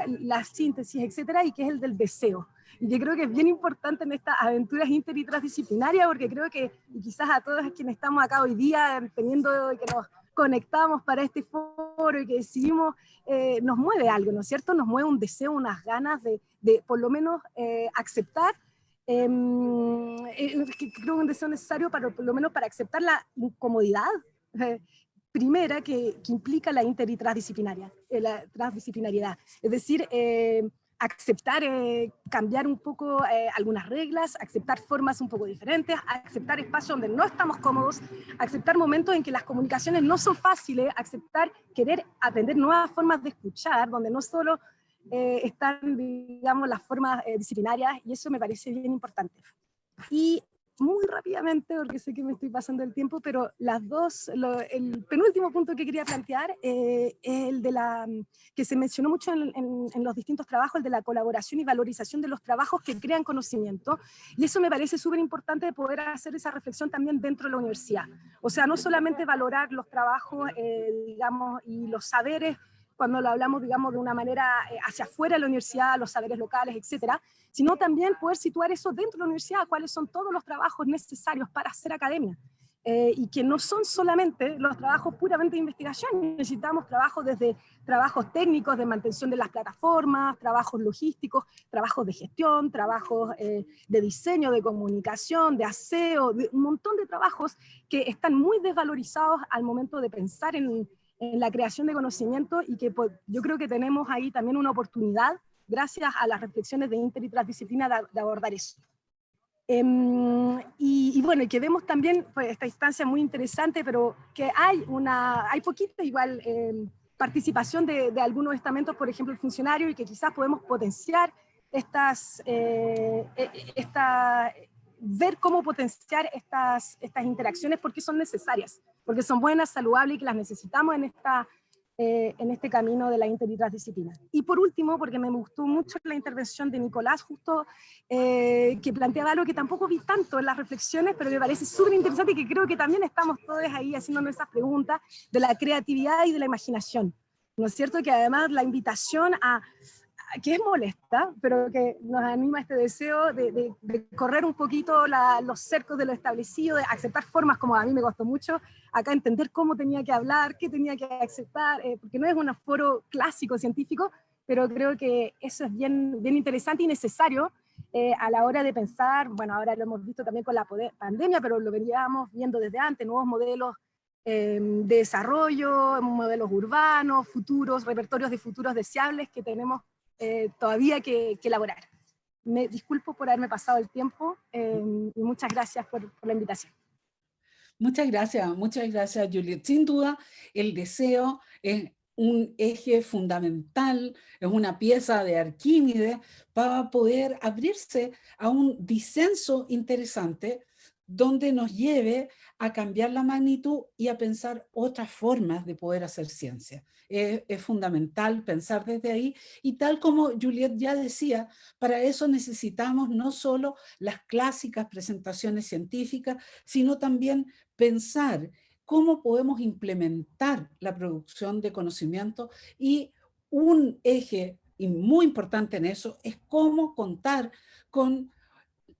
las síntesis, etcétera, y que es el del deseo. Y que creo que es bien importante en estas aventuras inter y transdisciplinarias, porque creo que, y quizás a todos quienes estamos acá hoy día, teniendo que nos conectamos para este foro y que decidimos, nos mueve algo, ¿no es cierto? Nos mueve un deseo, unas ganas de por lo menos aceptar, creo que un deseo necesario por lo menos para aceptar la incomodidad primera que implica la inter y transdisciplinariedad. Es decir, aceptar, cambiar un poco algunas reglas, aceptar formas un poco diferentes, aceptar espacios donde no estamos cómodos, aceptar momentos en que las comunicaciones no son fáciles, aceptar querer aprender nuevas formas de escuchar, donde no solo están, digamos, las formas disciplinarias, y eso me parece bien importante. Y muy rápidamente, porque sé que me estoy pasando el tiempo, pero el penúltimo punto que quería plantear es el de que se mencionó mucho en los distintos trabajos, el de la colaboración y valorización de los trabajos que crean conocimiento, y eso me parece súper importante poder hacer esa reflexión también dentro de la universidad. O sea, no solamente valorar los trabajos, digamos, y los saberes, cuando lo hablamos, digamos, de una manera hacia afuera de la universidad, los saberes locales, etcétera, sino también poder situar eso dentro de la universidad, cuáles son todos los trabajos necesarios para hacer academia, y que no son solamente los trabajos puramente de investigación, necesitamos trabajos desde trabajos técnicos de mantención de las plataformas, trabajos logísticos, trabajos de gestión, trabajos de diseño, de comunicación, de aseo, de un montón de trabajos que están muy desvalorizados al momento de pensar en la creación de conocimiento, y que yo creo que tenemos ahí también una oportunidad, gracias a las reflexiones de inter y transdisciplina, de abordar eso. Y bueno, y que vemos también pues, esta instancia muy interesante, pero que hay poquitas igual participación de algunos estamentos, por ejemplo el funcionario, y que quizás podemos potenciar ver cómo potenciar estas interacciones, porque son necesarias, porque son buenas, saludables y que las necesitamos en este camino de la inter y transdisciplina. Y por último, porque me gustó mucho la intervención de Nicolás, justo que planteaba algo que tampoco vi tanto en las reflexiones, pero me parece súper interesante y que creo que también estamos todos ahí haciéndonos esas preguntas de la creatividad y de la imaginación. ¿No es cierto? Que además la invitación que es molesta, pero que nos anima este deseo de correr un poquito los cercos de lo establecido, de aceptar formas, como a mí me costó mucho acá entender cómo tenía que hablar, qué tenía que aceptar, porque no es un foro clásico científico, pero creo que eso es bien, bien interesante y necesario a la hora de pensar, bueno, ahora lo hemos visto también con la pandemia, pero lo veníamos viendo desde antes, nuevos modelos de desarrollo, modelos urbanos, futuros, repertorios de futuros deseables que tenemos todavía que elaborar. Me disculpo por haberme pasado el tiempo y muchas gracias por la invitación.
Muchas gracias, Juliet. Sin duda, el deseo es un eje fundamental, es una pieza de Arquímedes para poder abrirse a un disenso interesante donde nos lleve a cambiar la magnitud y a pensar otras formas de poder hacer ciencia. Es fundamental pensar desde ahí, y tal como Juliet ya decía, para eso necesitamos no solo las clásicas presentaciones científicas, sino también pensar cómo podemos implementar la producción de conocimiento, y un eje muy importante en eso es cómo contar con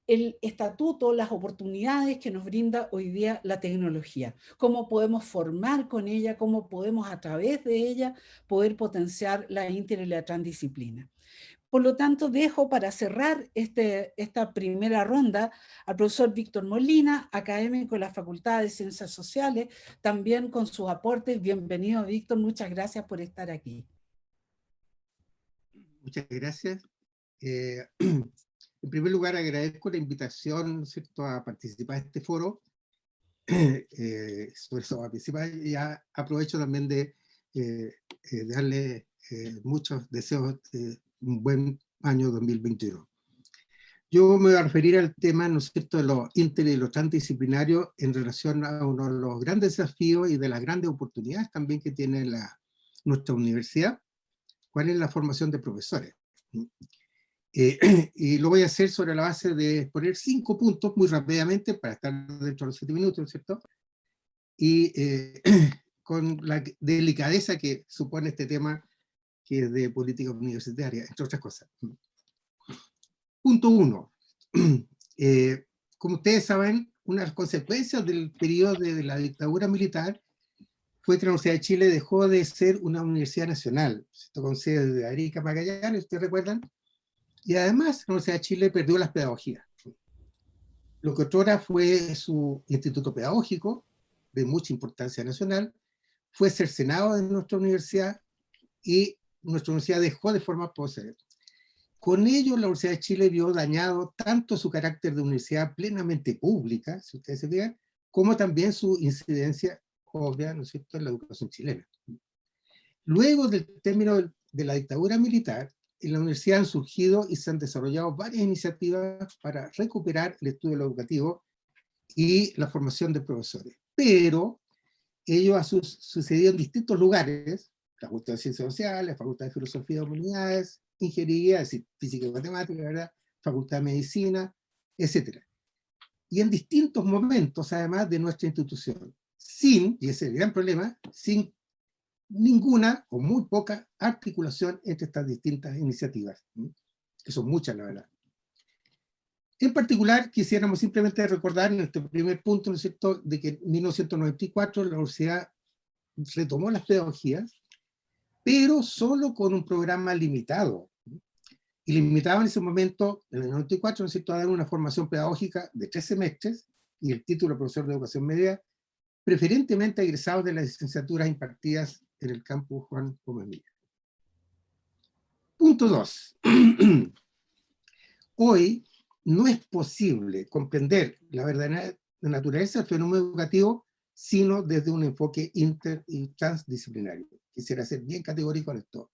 el estatuto, las oportunidades que nos brinda hoy día la tecnología, cómo podemos formar con ella, cómo podemos a través de ella poder potenciar la inter y la transdisciplina. Por lo tanto, dejo para cerrar esta primera ronda al profesor Víctor Molina, académico de la Facultad de Ciencias Sociales, también con sus aportes. Bienvenido, Víctor, muchas gracias por estar aquí.
Muchas gracias. En primer lugar, agradezco la invitación, ¿cierto?, a participar en este foro. Sobre eso, a participar, y aprovecho también de darle muchos deseos de un buen año 2021. Yo me voy a referir al tema, ¿no es cierto?, de los inter y los transdisciplinarios en relación a uno de los grandes desafíos y de las grandes oportunidades también que tiene nuestra universidad, cuál es la formación de profesores. Y lo voy a hacer sobre la base de exponer 5 puntos muy rápidamente para estar dentro de los 7 minutos, ¿no es cierto? Y con la delicadeza que supone este tema, que es de política universitaria, entre otras cosas. Punto 1. Como ustedes saben, una de las consecuencias del periodo de la dictadura militar fue que la Universidad de Chile dejó de ser una universidad nacional, ¿cierto?, con sede de Arica, Magallanes, ¿ustedes recuerdan? Y además, la Universidad de Chile perdió las pedagogías. Lo que otrora fue su instituto pedagógico, de mucha importancia nacional, fue cercenado de nuestra universidad, y nuestra universidad dejó de formar profesores. Con ello, la Universidad de Chile vio dañado tanto su carácter de universidad plenamente pública, si ustedes se fijan, como también su incidencia obvia, ¿no es cierto?, en la educación chilena. Luego del término de la dictadura militar, en la universidad han surgido y se han desarrollado varias iniciativas para recuperar el estudio educativo y la formación de profesores. Pero ello ha sucedido en distintos lugares: la Facultad de Ciencias Sociales, la Facultad de Filosofía y Humanidades, Ingeniería, es decir, Física y Matemática, ¿verdad?, Facultad de Medicina, etc. Y en distintos momentos, además, de nuestra institución, y ese es el gran problema, sin ninguna o muy poca articulación entre estas distintas iniciativas, que son muchas, la verdad. En particular, quisiéramos simplemente recordar en este primer punto, ¿no es cierto?, de que en 1994 la universidad retomó las pedagogías, pero solo con un programa limitado. Y limitado en ese momento, en el 94, ¿no es cierto?, a dar una formación pedagógica de 3 semestres y el título de profesor de educación media, preferentemente egresados de las licenciaturas impartidas en el campus Juan Gómez Milla. Punto 2. Hoy no es posible comprender la verdadera naturaleza del fenómeno educativo sino desde un enfoque inter y transdisciplinario. Quisiera ser bien categórico en esto.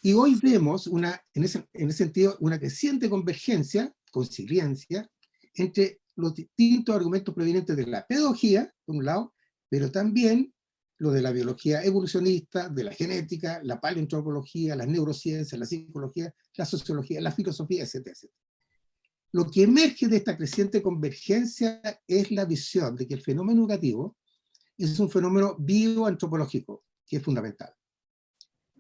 Y hoy vemos, en ese sentido, una creciente convergencia, conciliencia, entre los distintos argumentos provenientes de la pedagogía, por un lado, pero también lo de la biología evolucionista, de la genética, la paleoantropología, las neurociencias, la psicología, la sociología, la filosofía, etcétera, etcétera. Lo que emerge de esta creciente convergencia es la visión de que el fenómeno educativo es un fenómeno bioantropológico, que es fundamental.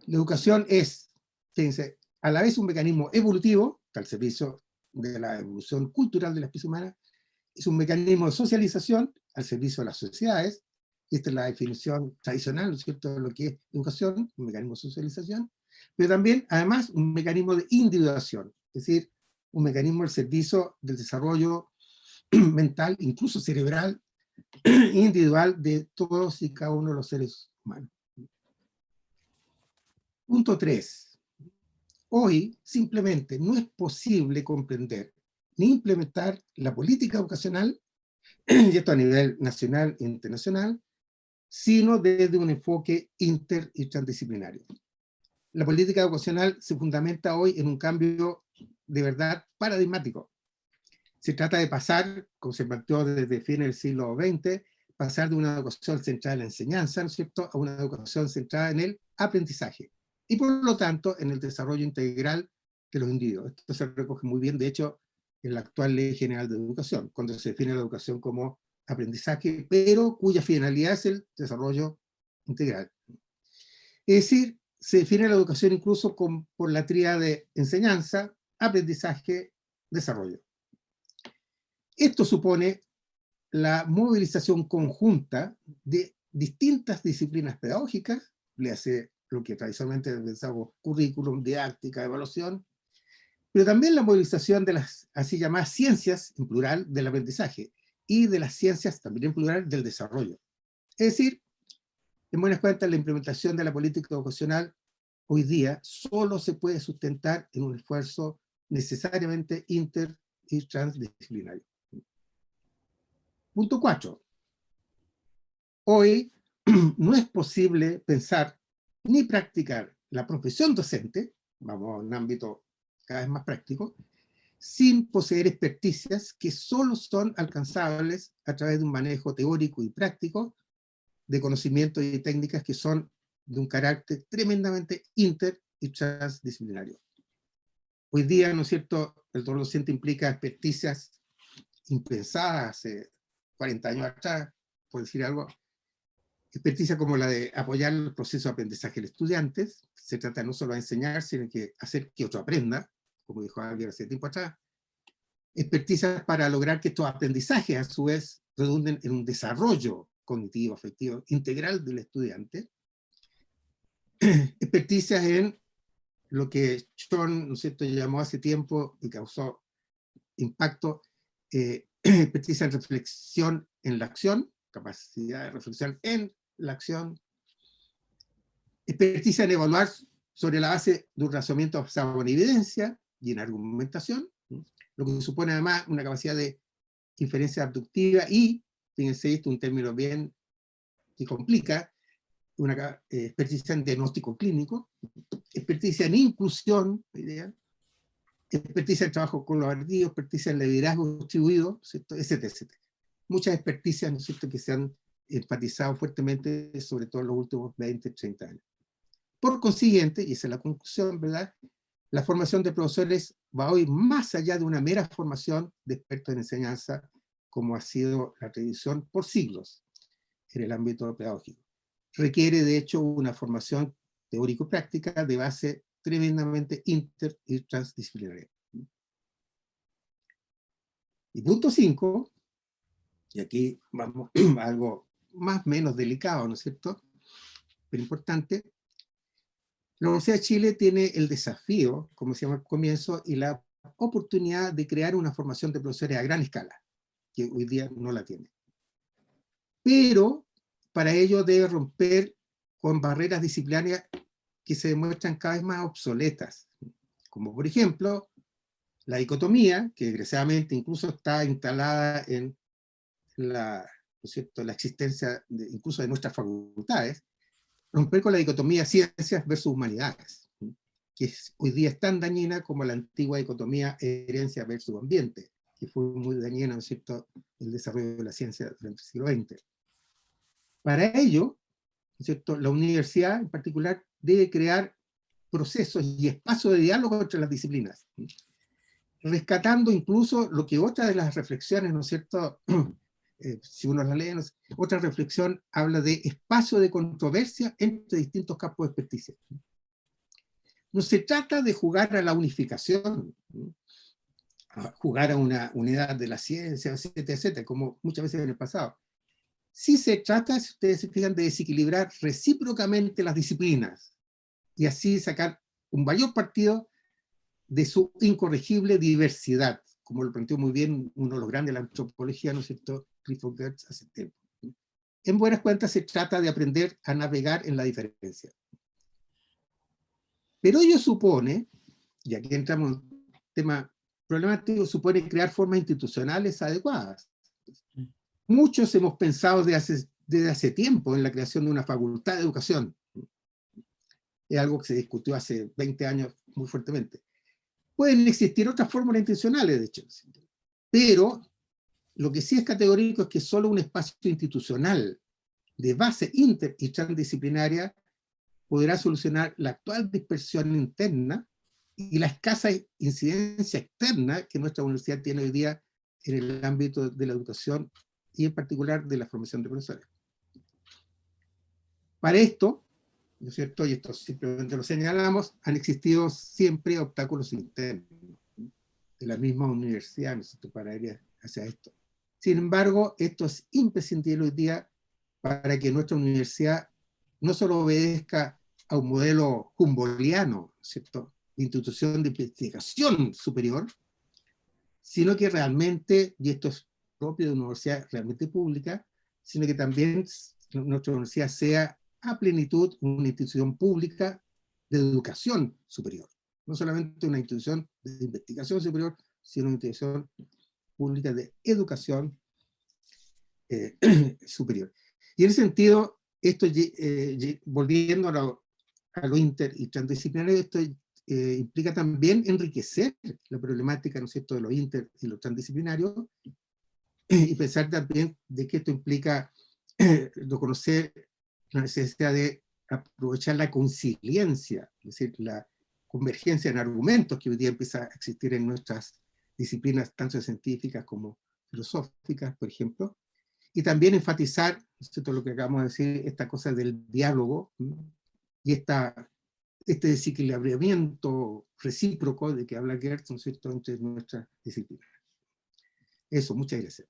La educación es, fíjense, a la vez un mecanismo evolutivo, al servicio de la evolución cultural de la especie humana, es un mecanismo de socialización al servicio de las sociedades, y esta es la definición tradicional, ¿no es cierto?, de lo que es educación, un mecanismo de socialización, pero también, además, un mecanismo de individuación, es decir, un mecanismo al servicio del desarrollo mental, incluso cerebral, individual de todos y cada uno de los seres humanos. Punto 3. Hoy simplemente no es posible comprender ni implementar la política educacional, y esto a nivel nacional e internacional, sino desde un enfoque inter y transdisciplinario. La política educacional se fundamenta hoy en un cambio de verdad paradigmático. Se trata de pasar, como se planteó desde fines del siglo XX, pasar de una educación centrada en la enseñanza, ¿no es cierto?, a una educación centrada en el aprendizaje, y por lo tanto en el desarrollo integral de los individuos. Esto se recoge muy bien, de hecho, en la actual Ley General de Educación, cuando se define la educación como aprendizaje, pero cuya finalidad es el desarrollo integral. Es decir, se define la educación incluso por la tríada de enseñanza, aprendizaje, desarrollo. Esto supone la movilización conjunta de distintas disciplinas pedagógicas, le hace lo que tradicionalmente pensamos currículum, didáctica, evaluación, pero también la movilización de las así llamadas ciencias, en plural, del aprendizaje, y de las ciencias, también en plural, del desarrollo. Es decir, en buenas cuentas, la implementación de la política educacional hoy día solo se puede sustentar en un esfuerzo necesariamente inter y transdisciplinario. Punto 4. Hoy no es posible pensar ni practicar la profesión docente, vamos a un ámbito cada vez más práctico, sin poseer experticias que solo son alcanzables a través de un manejo teórico y práctico de conocimientos y técnicas que son de un carácter tremendamente inter y transdisciplinario. Hoy día, ¿no es cierto?, el rol docente implica experticias impensadas hace 40 años atrás, por decir algo, experticia como la de apoyar el proceso de aprendizaje de estudiantes. Se trata no solo de enseñar, sino que hacer que otro aprenda, como dijo alguien hace tiempo atrás. Experticia para lograr que estos aprendizajes, a su vez, redunden en un desarrollo cognitivo, afectivo, integral del estudiante. Experticias en lo que John, ¿no es cierto?, llamó hace tiempo y causó impacto, experticia en reflexión en la acción, capacidad de reflexión en la acción, experticia en evaluar sobre la base de un razonamiento basado en evidencia y en argumentación, lo que supone además una capacidad de inferencia abductiva y, fíjense, esto es un término bien que complica, una experticia en diagnóstico clínico, experticia en inclusión, experticia en trabajo colaborativo, experticia en liderazgo distribuido, ¿cierto?, etcétera, etcétera. Muchas experticias, ¿no es cierto?, que se han enfatizado fuertemente, sobre todo en los últimos 20, 30 años. Por consiguiente, y esa es la conclusión, ¿verdad?, la formación de profesores va hoy más allá de una mera formación de expertos en enseñanza, como ha sido la tradición por siglos en el ámbito pedagógico. Requiere, de hecho, una formación teórico-práctica de base tremendamente inter y transdisciplinaria. Y punto 5, y aquí vamos a algo más o menos delicado, ¿no es cierto?, pero importante. La Universidad de Chile tiene el desafío, como decíamos al comienzo, y la oportunidad de crear una formación de profesores a gran escala, que hoy día no la tiene. Pero para ello debe romper con barreras disciplinarias que se demuestran cada vez más obsoletas, como por ejemplo la dicotomía, que desgraciadamente incluso está instalada en la, ¿no es cierto?, la existencia incluso de nuestras facultades, romper con la dicotomía ciencias versus humanidades, que hoy día es tan dañina como la antigua dicotomía herencia versus ambiente, que fue muy dañina, ¿no es cierto?, el desarrollo de la ciencia durante el siglo XX. Para ello, ¿no es cierto?, la universidad en particular debe crear procesos y espacios de diálogo entre las disciplinas, rescatando incluso lo que otra de las reflexiones, ¿no es cierto?, si uno la lee, otra reflexión habla de espacio de controversia entre distintos campos de experticia. No se trata de jugar a la unificación, a jugar a una unidad de la ciencia, etcétera, etcétera, como muchas veces en el pasado. Sí se trata, si ustedes se fijan, de desequilibrar recíprocamente las disciplinas y así sacar un mayor partido de su incorregible diversidad, como lo planteó muy bien uno de los grandes de la antropología, ¿no es cierto?, Clifford Geertz hace tiempo. En buenas cuentas se trata de aprender a navegar en la diferencia. Pero ello supone, y aquí entramos en un tema problemático, supone crear formas institucionales adecuadas. Muchos hemos pensado desde hace tiempo en la creación de una facultad de educación. Es algo que se discutió hace 20 años muy fuertemente. Pueden existir otras fórmulas intencionales, de hecho, pero lo que sí es categórico es que solo un espacio institucional de base inter y transdisciplinaria podrá solucionar la actual dispersión interna y la escasa incidencia externa que nuestra universidad tiene hoy día en el ámbito de la educación y en particular de la formación de profesores. Para esto, ¿no es cierto?, y esto simplemente lo señalamos, han existido siempre obstáculos internos de la misma universidad, ¿no es cierto?, para ir hacia esto. Sin embargo, esto es imprescindible hoy día para que nuestra universidad no solo obedezca a un modelo humboldtiano, ¿cierto?, de institución de investigación superior, sino que realmente, y esto es propio de una universidad realmente pública, sino que también nuestra universidad sea a plenitud una institución pública de educación superior. No solamente una institución de investigación superior, sino una institución pública de educación superior. Y en ese sentido, esto, volviendo a lo inter y transdisciplinario, esto implica también enriquecer la problemática, ¿no es cierto?, de lo inter y lo transdisciplinario, y pensar también de que esto implica reconocer la necesidad de aprovechar la consiliencia, es decir, la convergencia en argumentos que hoy día empieza a existir en nuestras disciplinas, tanto científicas como filosóficas, por ejemplo, y también enfatizar, ¿no es cierto?, lo que acabamos de decir, esta cosa del diálogo, y este desequilibramiento recíproco de que habla Geertz, ¿no es cierto?, entre nuestras disciplinas. Eso, muchas gracias.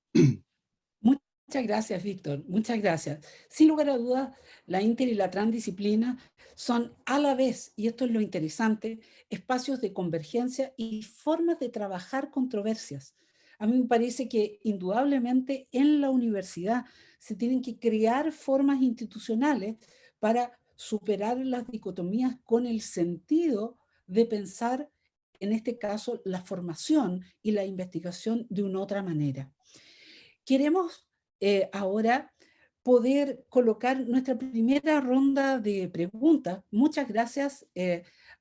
Muchas gracias, Víctor. Muchas gracias. Sin lugar a dudas, la inter y la transdisciplina son a la vez, y esto es lo interesante, espacios de convergencia y formas de trabajar controversias. A mí me parece que indudablemente en la universidad se tienen que crear formas institucionales para superar las dicotomías con el sentido de pensar, en este caso, la formación y la investigación de una otra manera. Queremos ahora poder colocar nuestra primera ronda de preguntas. Muchas gracias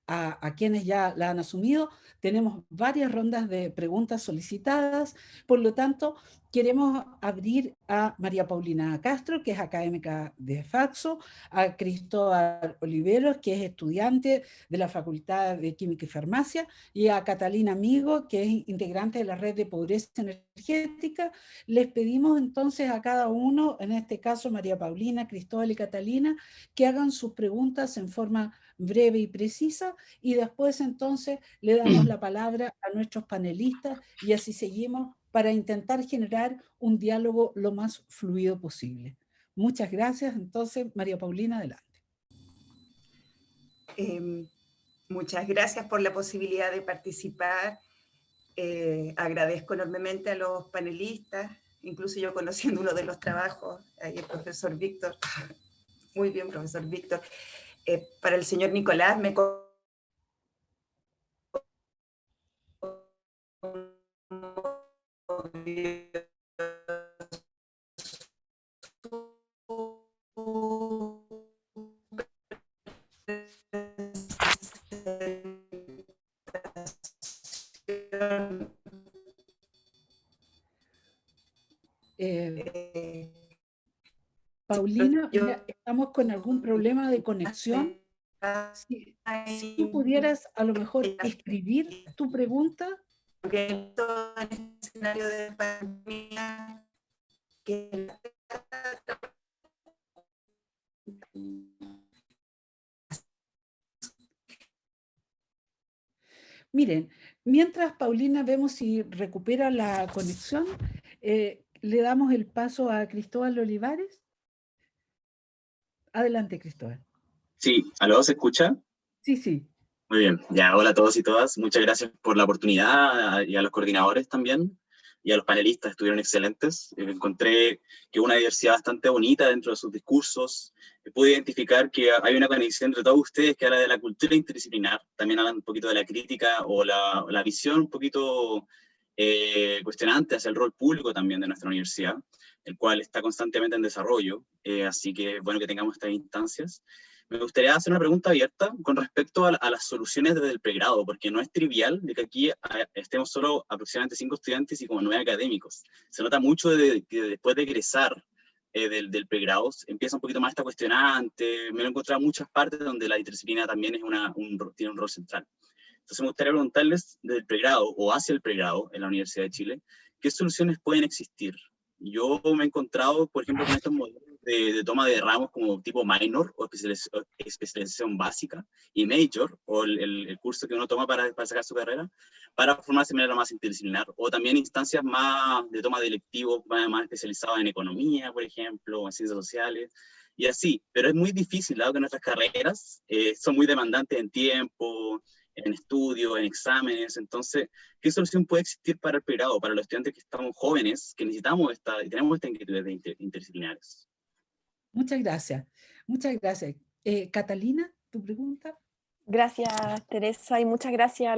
a quienes ya la han asumido. Tenemos varias rondas de preguntas solicitadas. Por lo tanto, queremos abrir a María Paulina Castro, que es académica de Faxo, a Cristóbal Oliveros, que es estudiante de la Facultad de Química y Farmacia, y a Catalina Amigo, que es integrante de la Red de Pobreza Energética. Les pedimos entonces a cada uno, en este caso María Paulina, Cristóbal y Catalina, que hagan sus preguntas en forma breve y precisa, y después entonces le damos la palabra a nuestros panelistas y así seguimos para intentar generar un diálogo lo más fluido posible. Muchas gracias. Entonces, María Paulina, adelante.
Muchas gracias por la posibilidad de participar. Agradezco enormemente a los panelistas, incluso yo conociendo uno de los trabajos, ahí el profesor Víctor. Muy bien, profesor Víctor. Para el señor Nicolás, me
Paulina, mira, estamos con algún problema de conexión. Si tú pudieras a lo mejor escribir tu pregunta.
Porque en todo el escenario de pandemia, que
Miren, mientras Paulina vemos si recupera la conexión, le damos el paso a Cristóbal Olivares. Adelante, Cristóbal.
Sí, ¿aló? ¿Se escucha?
Sí, sí.
Muy bien. Ya, hola a todos y todas. Muchas gracias por la oportunidad y a los coordinadores también y a los panelistas, estuvieron excelentes. Encontré que hubo una diversidad bastante bonita dentro de sus discursos. Pude identificar que hay una conexión entre todos ustedes que habla de la cultura interdisciplinar. También hablan un poquito de la crítica o la visión un poquito cuestionante hacia el rol público también de nuestra universidad, el cual está constantemente en desarrollo. Así que bueno que tengamos estas instancias. Me gustaría hacer una pregunta abierta con respecto a las soluciones desde el pregrado, porque no es trivial de que aquí estemos solo aproximadamente 5 estudiantes y como 9 académicos. Se nota mucho que después de egresar del pregrado empieza un poquito más esta cuestionante. Me lo he encontrado en muchas partes donde la interdisciplina también es tiene un rol central. Entonces me gustaría preguntarles desde el pregrado o hacia el pregrado en la Universidad de Chile, ¿qué soluciones pueden existir? Yo me he encontrado, por ejemplo, con estos modelos de toma de ramos como tipo minor o especialización básica y major, o el curso que uno toma para sacar su carrera, para formarse de manera más interdisciplinar, o también instancias más de toma de electivos más especializadas en economía, por ejemplo, o en ciencias sociales, y así. Pero es muy difícil, dado que nuestras carreras son muy demandantes en tiempo, en estudio, en exámenes. Entonces, ¿qué solución puede existir para el pregrado, para los estudiantes que estamos jóvenes, que necesitamos y tenemos esta inquietud de interdisciplinares?
Muchas gracias. Muchas gracias. Catalina, tu pregunta.
Gracias, Teresa, y muchas gracias a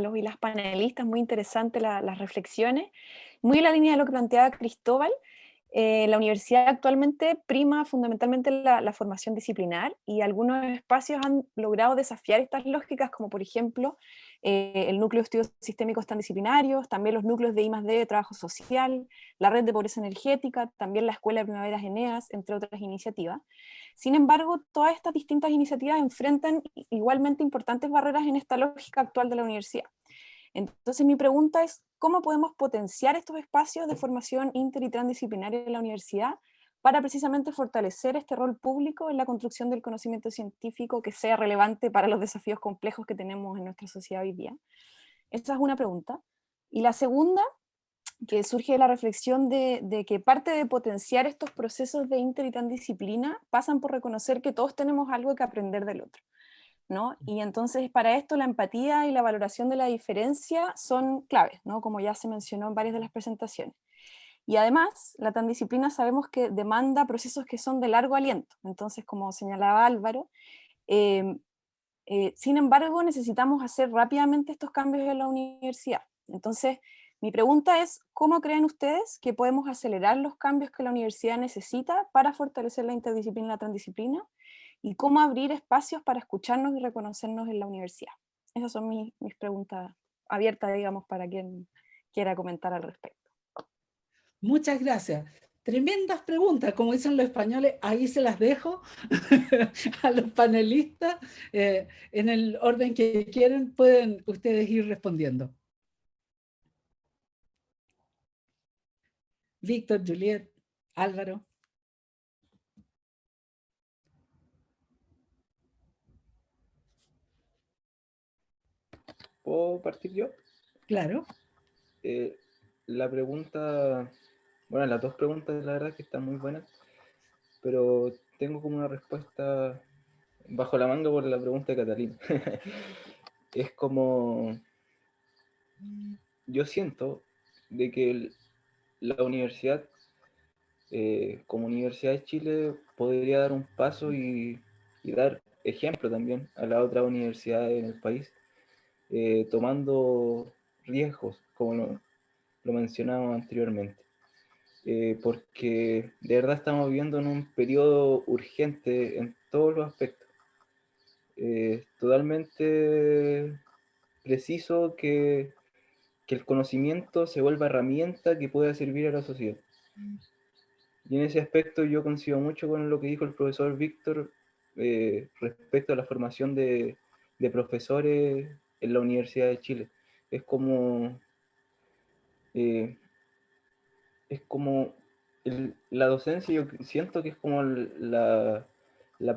los y las panelistas. Muy interesantes las reflexiones. Muy en la línea de lo que planteaba Cristóbal. La universidad actualmente prima fundamentalmente la formación disciplinar y algunos espacios han logrado desafiar estas lógicas, como por ejemplo el núcleo de estudios sistémicos transdisciplinarios, también los núcleos de I+D de trabajo social, la red de pobreza energética, también la Escuela de Primaveras Eneas, entre otras iniciativas. Sin embargo, todas estas distintas iniciativas enfrentan igualmente importantes barreras en esta lógica actual de la universidad. Entonces mi pregunta es, ¿cómo podemos potenciar estos espacios de formación inter y transdisciplinaria en la universidad para precisamente fortalecer este rol público en la construcción del conocimiento científico que sea relevante para los desafíos complejos que tenemos en nuestra sociedad hoy día? Esa es una pregunta. Y la segunda, que surge de la reflexión de que parte de potenciar estos procesos de inter y transdisciplina pasan por reconocer que todos tenemos algo que aprender del otro, ¿no? Y entonces para esto la empatía y la valoración de la diferencia son claves, ¿no? Como ya se mencionó en varias de las presentaciones. Y además, la transdisciplina sabemos que demanda procesos que son de largo aliento, entonces como señalaba Álvaro, sin embargo necesitamos hacer rápidamente estos cambios en la universidad. Entonces, mi pregunta es, ¿cómo creen ustedes que podemos acelerar los cambios que la universidad necesita para fortalecer la interdisciplina y la transdisciplina? ¿Y cómo abrir espacios para escucharnos y reconocernos en la universidad? Esas son mis preguntas abiertas, digamos, para quien quiera comentar al respecto.
Muchas gracias. Tremendas preguntas, como dicen los españoles, ahí se las dejo a los panelistas. En el orden que quieren, pueden ustedes ir respondiendo. Víctor, Juliet, Álvaro.
¿Puedo partir yo?
Claro.
La pregunta, bueno, las dos preguntas la verdad es que están muy buenas, pero tengo como una respuesta bajo la manga por la pregunta de Catalina. Es como, yo siento de que la universidad, como Universidad de Chile, podría dar un paso y dar ejemplo también a las otras universidades en el país, tomando riesgos, como lo mencionaba anteriormente. Porque de verdad estamos viviendo en un periodo urgente en todos los aspectos. Totalmente preciso que que el conocimiento se vuelva herramienta que pueda servir a la sociedad. Y en ese aspecto yo coincido mucho con lo que dijo el profesor Víctor respecto a la formación de profesores en la Universidad de Chile. Es como la docencia, yo siento que es como la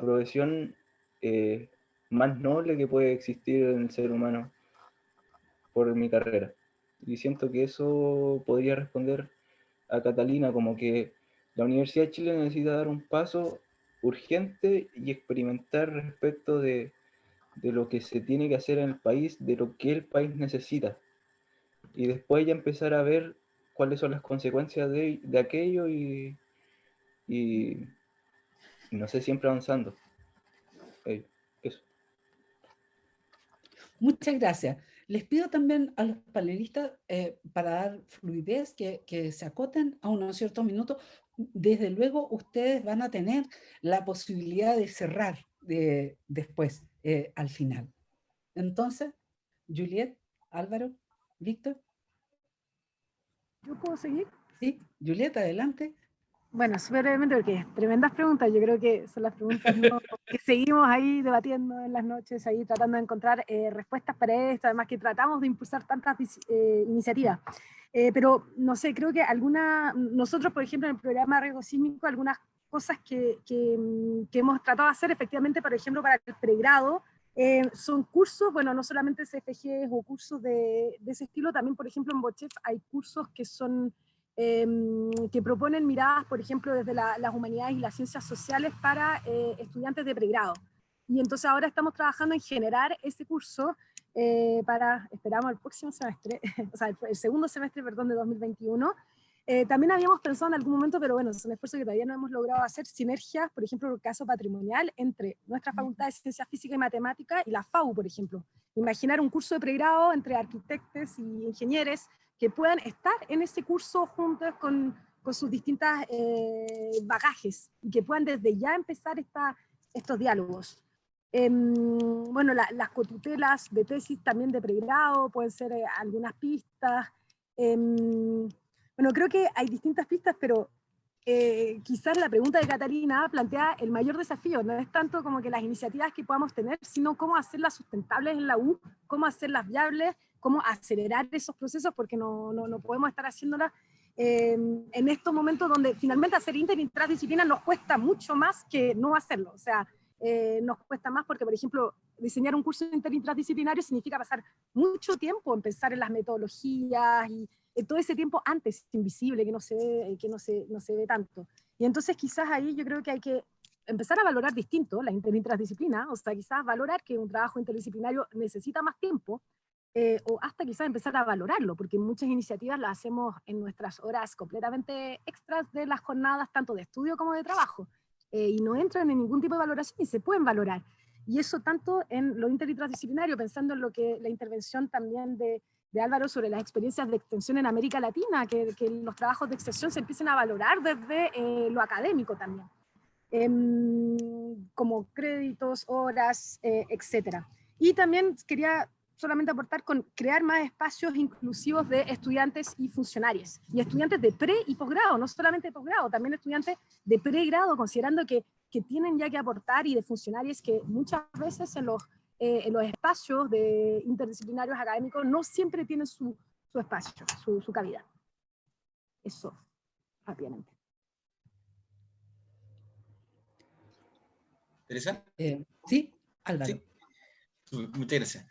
profesión más noble que puede existir en el ser humano por mi carrera. Y siento que eso podría responder a Catalina, como que la Universidad de Chile necesita dar un paso urgente y experimentar respecto de lo que se tiene que hacer en el país, de lo que el país necesita. Y después ya empezar a ver cuáles son las consecuencias de aquello y no sé, siempre avanzando. Eso.
Muchas gracias. Les pido también a los panelistas, para dar fluidez, que se acoten a unos ciertos minutos. Desde luego, ustedes van a tener la posibilidad de cerrar después, al final. Entonces, Juliet, Álvaro, Víctor.
¿Yo puedo seguir?
Sí, Juliet, adelante.
Bueno, súper brevemente, porque tremendas preguntas, yo creo que son las preguntas que seguimos ahí debatiendo en las noches, ahí tratando de encontrar respuestas para esto, además que tratamos de impulsar tantas iniciativas. Pero, no sé, creo que nosotros, por ejemplo, en el programa Riesgo Sísmico, algunas cosas que hemos tratado de hacer, efectivamente, por ejemplo, para el pregrado, son cursos, bueno, no solamente CFGs o cursos de ese estilo, también, por ejemplo, en Bochef hay cursos que son... que proponen miradas, por ejemplo, desde las humanidades y las ciencias sociales para estudiantes de pregrado. Y entonces ahora estamos trabajando en generar ese curso esperamos el próximo semestre, o sea, el segundo semestre, perdón, de 2021. También habíamos pensado en algún momento, pero bueno, es un esfuerzo que todavía no hemos logrado hacer, sinergias, por ejemplo, en el caso patrimonial, entre nuestra Facultad de Ciencias Físicas y Matemáticas y la FAU, por ejemplo. Imaginar un curso de pregrado entre arquitectos y ingenieros que puedan estar en ese curso juntos con sus distintas bagajes y que puedan desde ya empezar estos diálogos. Bueno, las cotutelas de tesis también de pregrado pueden ser algunas pistas. Bueno, creo que hay distintas pistas, pero quizás la pregunta de Catalina plantea el mayor desafío, no es tanto como que las iniciativas que podamos tener, sino cómo hacerlas sustentables en la U, cómo hacerlas viables, cómo acelerar esos procesos, porque no podemos estar haciéndolas en estos momentos donde finalmente hacer inter y transdisciplina nos cuesta mucho más que no hacerlo. O sea, nos cuesta más porque, por ejemplo, diseñar un curso inter y transdisciplinario significa pasar mucho tiempo en pensar en las metodologías y todo ese tiempo antes invisible que no se ve tanto. Y entonces quizás ahí yo creo que hay que empezar a valorar distinto la inter y transdisciplina, o sea, quizás valorar que un trabajo interdisciplinario necesita más tiempo, o hasta quizás empezar a valorarlo, porque muchas iniciativas las hacemos en nuestras horas completamente extras de las jornadas, tanto de estudio como de trabajo, y no entran en ningún tipo de valoración y se pueden valorar. Y eso tanto en lo inter y transdisciplinario, pensando en lo que la intervención también de Álvaro sobre las experiencias de extensión en América Latina, que los trabajos de extensión se empiecen a valorar desde lo académico también, como créditos, horas, etc. Y también quería solamente aportar con crear más espacios inclusivos de estudiantes y funcionarios, y estudiantes de pre y posgrado, no solamente de posgrado, también estudiantes de pregrado, considerando que tienen ya que aportar, y de funcionarios que muchas veces en los espacios de interdisciplinarios académicos no siempre tienen su espacio, su cabida. Eso, rápidamente.
¿Teresa?
Sí, Álvaro.
Sí. Muchas gracias.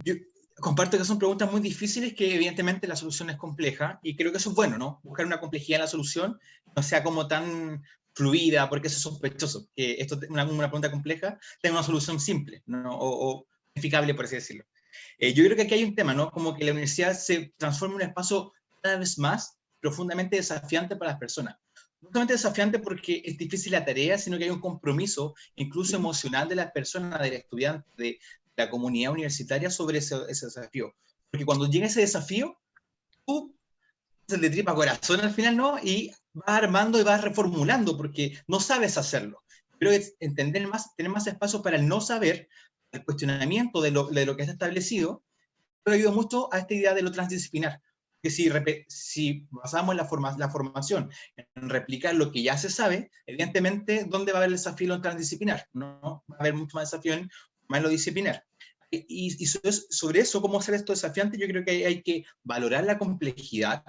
Yo comparto que son preguntas muy difíciles, que evidentemente la solución es compleja, y creo que eso es bueno, ¿no? Buscar una complejidad en la solución, no sea como tan fluida, porque eso es sospechoso, que esto, una pregunta compleja tenga una solución simple, ¿no? o verificable, por así decirlo. Yo creo que aquí hay un tema, ¿no? Como que la universidad se transforma en un espacio cada vez más profundamente desafiante para las personas. No solamente desafiante porque es difícil la tarea, sino que hay un compromiso, incluso emocional, de las personas, del estudiante, de la comunidad universitaria sobre ese desafío. Porque cuando llega ese desafío, tú haces de tripa corazón al final, ¿no? Y vas armando y vas reformulando, porque no sabes hacerlo. Creo que entender más, tener más espacio para el no saber, el cuestionamiento de lo que está establecido, ayuda mucho a esta idea de lo transdisciplinar. Que si basamos la formación en replicar lo que ya se sabe, evidentemente, ¿dónde va a haber el desafío en lo transdisciplinar? No va a haber mucho más desafío en lo disciplinar. Y sobre eso, cómo hacer esto desafiante, yo creo que hay que valorar la complejidad,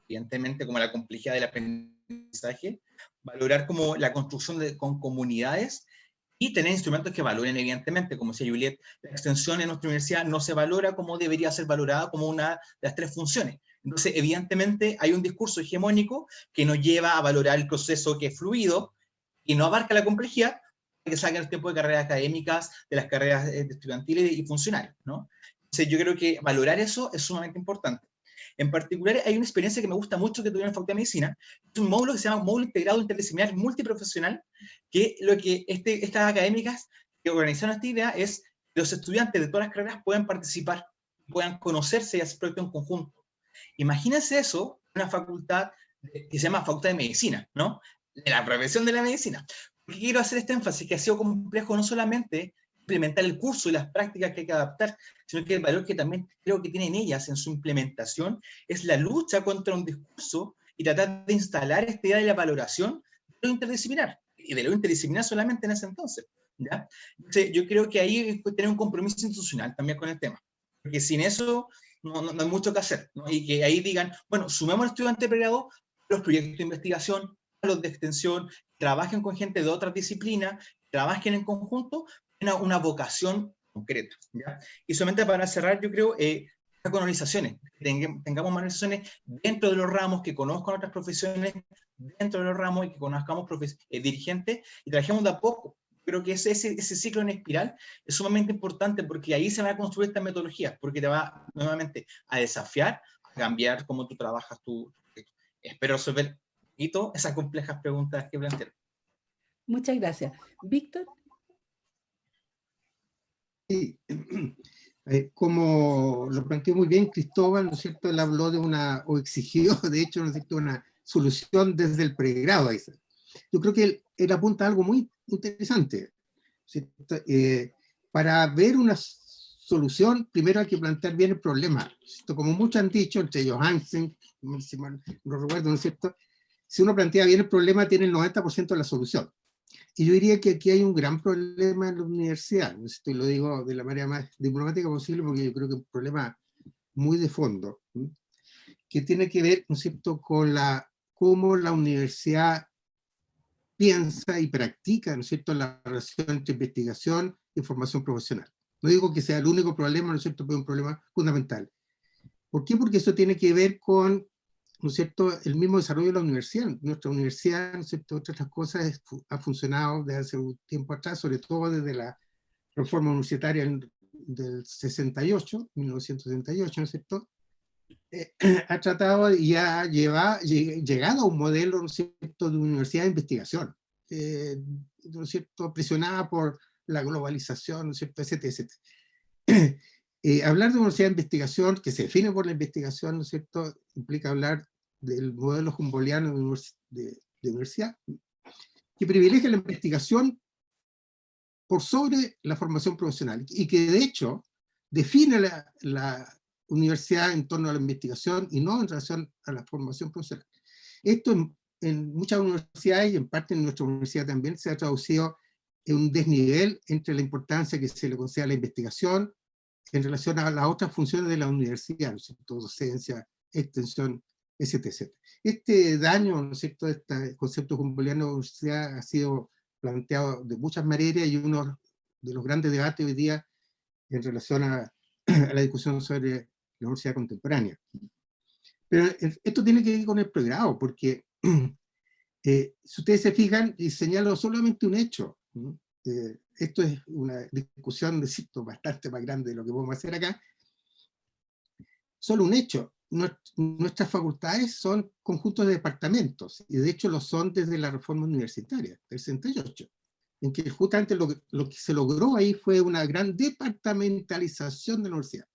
evidentemente, como la complejidad del aprendizaje, valorar como la construcción con comunidades, y tener instrumentos que valoren, evidentemente, como decía Juliet, la extensión en nuestra universidad no se valora como debería ser valorada, como una de las 3 funciones. Entonces, evidentemente, hay un discurso hegemónico que nos lleva a valorar el proceso que es fluido y no abarca la complejidad, que salga el tiempo de carreras académicas, de las carreras estudiantiles y funcionarias, ¿no? Entonces, yo creo que valorar eso es sumamente importante. En particular, hay una experiencia que me gusta mucho que tuve en la Facultad de Medicina, es un módulo que se llama Módulo Integrado Interdisciplinar Multiprofesional, que lo que estas académicas que organizaron esta idea es que los estudiantes de todas las carreras puedan participar, puedan conocerse y hacer proyectos en conjunto. Imagínense eso en una facultad que se llama Facultad de Medicina, ¿no? De la profesión de la medicina. ¿Por qué quiero hacer este énfasis? Que ha sido complejo no solamente implementar el curso y las prácticas que hay que adaptar, sino que el valor que también creo que tienen ellas en su implementación es la lucha contra un discurso y tratar de instalar esta idea de la valoración de lo interdisciplinar, y de lo interdisciplinar solamente en ese entonces, ¿ya? Entonces, yo creo que ahí hay que tener un compromiso institucional también con el tema, porque sin eso no hay mucho que hacer, ¿no? Y que ahí digan, bueno, sumemos al estudiante de pregrado a los proyectos de investigación, a los de extensión, trabajen con gente de otras disciplinas, trabajen en conjunto, una vocación concreta, ¿ya? Y solamente para cerrar, yo creo, las colonizaciones, tengamos más organizaciones dentro de los ramos, que conozcan otras profesiones dentro de los ramos y que conozcamos dirigentes, y trabajemos de a poco. Creo que ese ciclo en espiral es sumamente importante, porque ahí se va a construir esta metodología, porque te va nuevamente a desafiar, a cambiar cómo tú trabajas tu proyecto. Espero resolver un poquito esas complejas preguntas que plantearon.
Muchas gracias. Víctor.
Sí. Como lo planteó muy bien Cristóbal, ¿no es cierto? Él habló de o exigió, de hecho, ¿no es cierto?, una solución desde el pregrado. Yo creo que él apunta a algo muy interesante. ¿Cierto? Para ver una solución, primero hay que plantear bien el problema, ¿cierto? Como muchos han dicho, entre ellos Hansen, no recuerdo, ¿no es cierto? Si uno plantea bien el problema, tiene el 90% de la solución. Y yo diría que aquí hay un gran problema en la universidad, ¿no? Esto lo digo de la manera más diplomática posible, porque yo creo que es un problema muy de fondo, ¿sí? Que tiene que ver, ¿no es cierto?, con cómo la universidad piensa y practica, ¿no es cierto?, la relación entre investigación y formación profesional. No digo que sea el único problema, ¿no es cierto?, pero es un problema fundamental. ¿Por qué? Porque eso tiene que ver con, ¿no es cierto?, el mismo desarrollo de la universidad. Nuestra universidad, ¿no es cierto?, entre otras cosas, ha funcionado desde hace un tiempo atrás, sobre todo desde la reforma universitaria del 68, 1968, ¿no es cierto?, ha tratado y ha llegado a un modelo, ¿no es cierto?, de universidad de investigación, ¿no es cierto?, presionada por la globalización, ¿no es cierto?, etc. Hablar de universidad de investigación, que se define por la investigación, ¿no es cierto?, implica hablar del modelo humboldtiano de universidad, que privilegia la investigación por sobre la formación profesional, y que de hecho define la universidad en torno a la investigación y no en relación a la formación profesional. Esto en muchas universidades, y en parte en nuestra universidad también, se ha traducido en un desnivel entre la importancia que se le concede a la investigación en relación a las otras funciones de la universidad, ¿no es cierto?, docencia, extensión, etc. Este daño, ¿no es cierto?, este concepto humboldtiano de universidad ha sido planteado de muchas maneras, y uno de los grandes debates hoy día en relación a la discusión sobre la universidad contemporánea. Pero esto tiene que ver con el pregrado, porque si ustedes se fijan, y señalo solamente un hecho, ¿no? Esto es una discusión, cierto, bastante más grande de lo que podemos hacer acá. Solo un hecho: nuestras facultades son conjuntos de departamentos, y de hecho lo son desde la reforma universitaria del 68, en que justamente lo que se logró ahí fue una gran departamentalización de la universidad.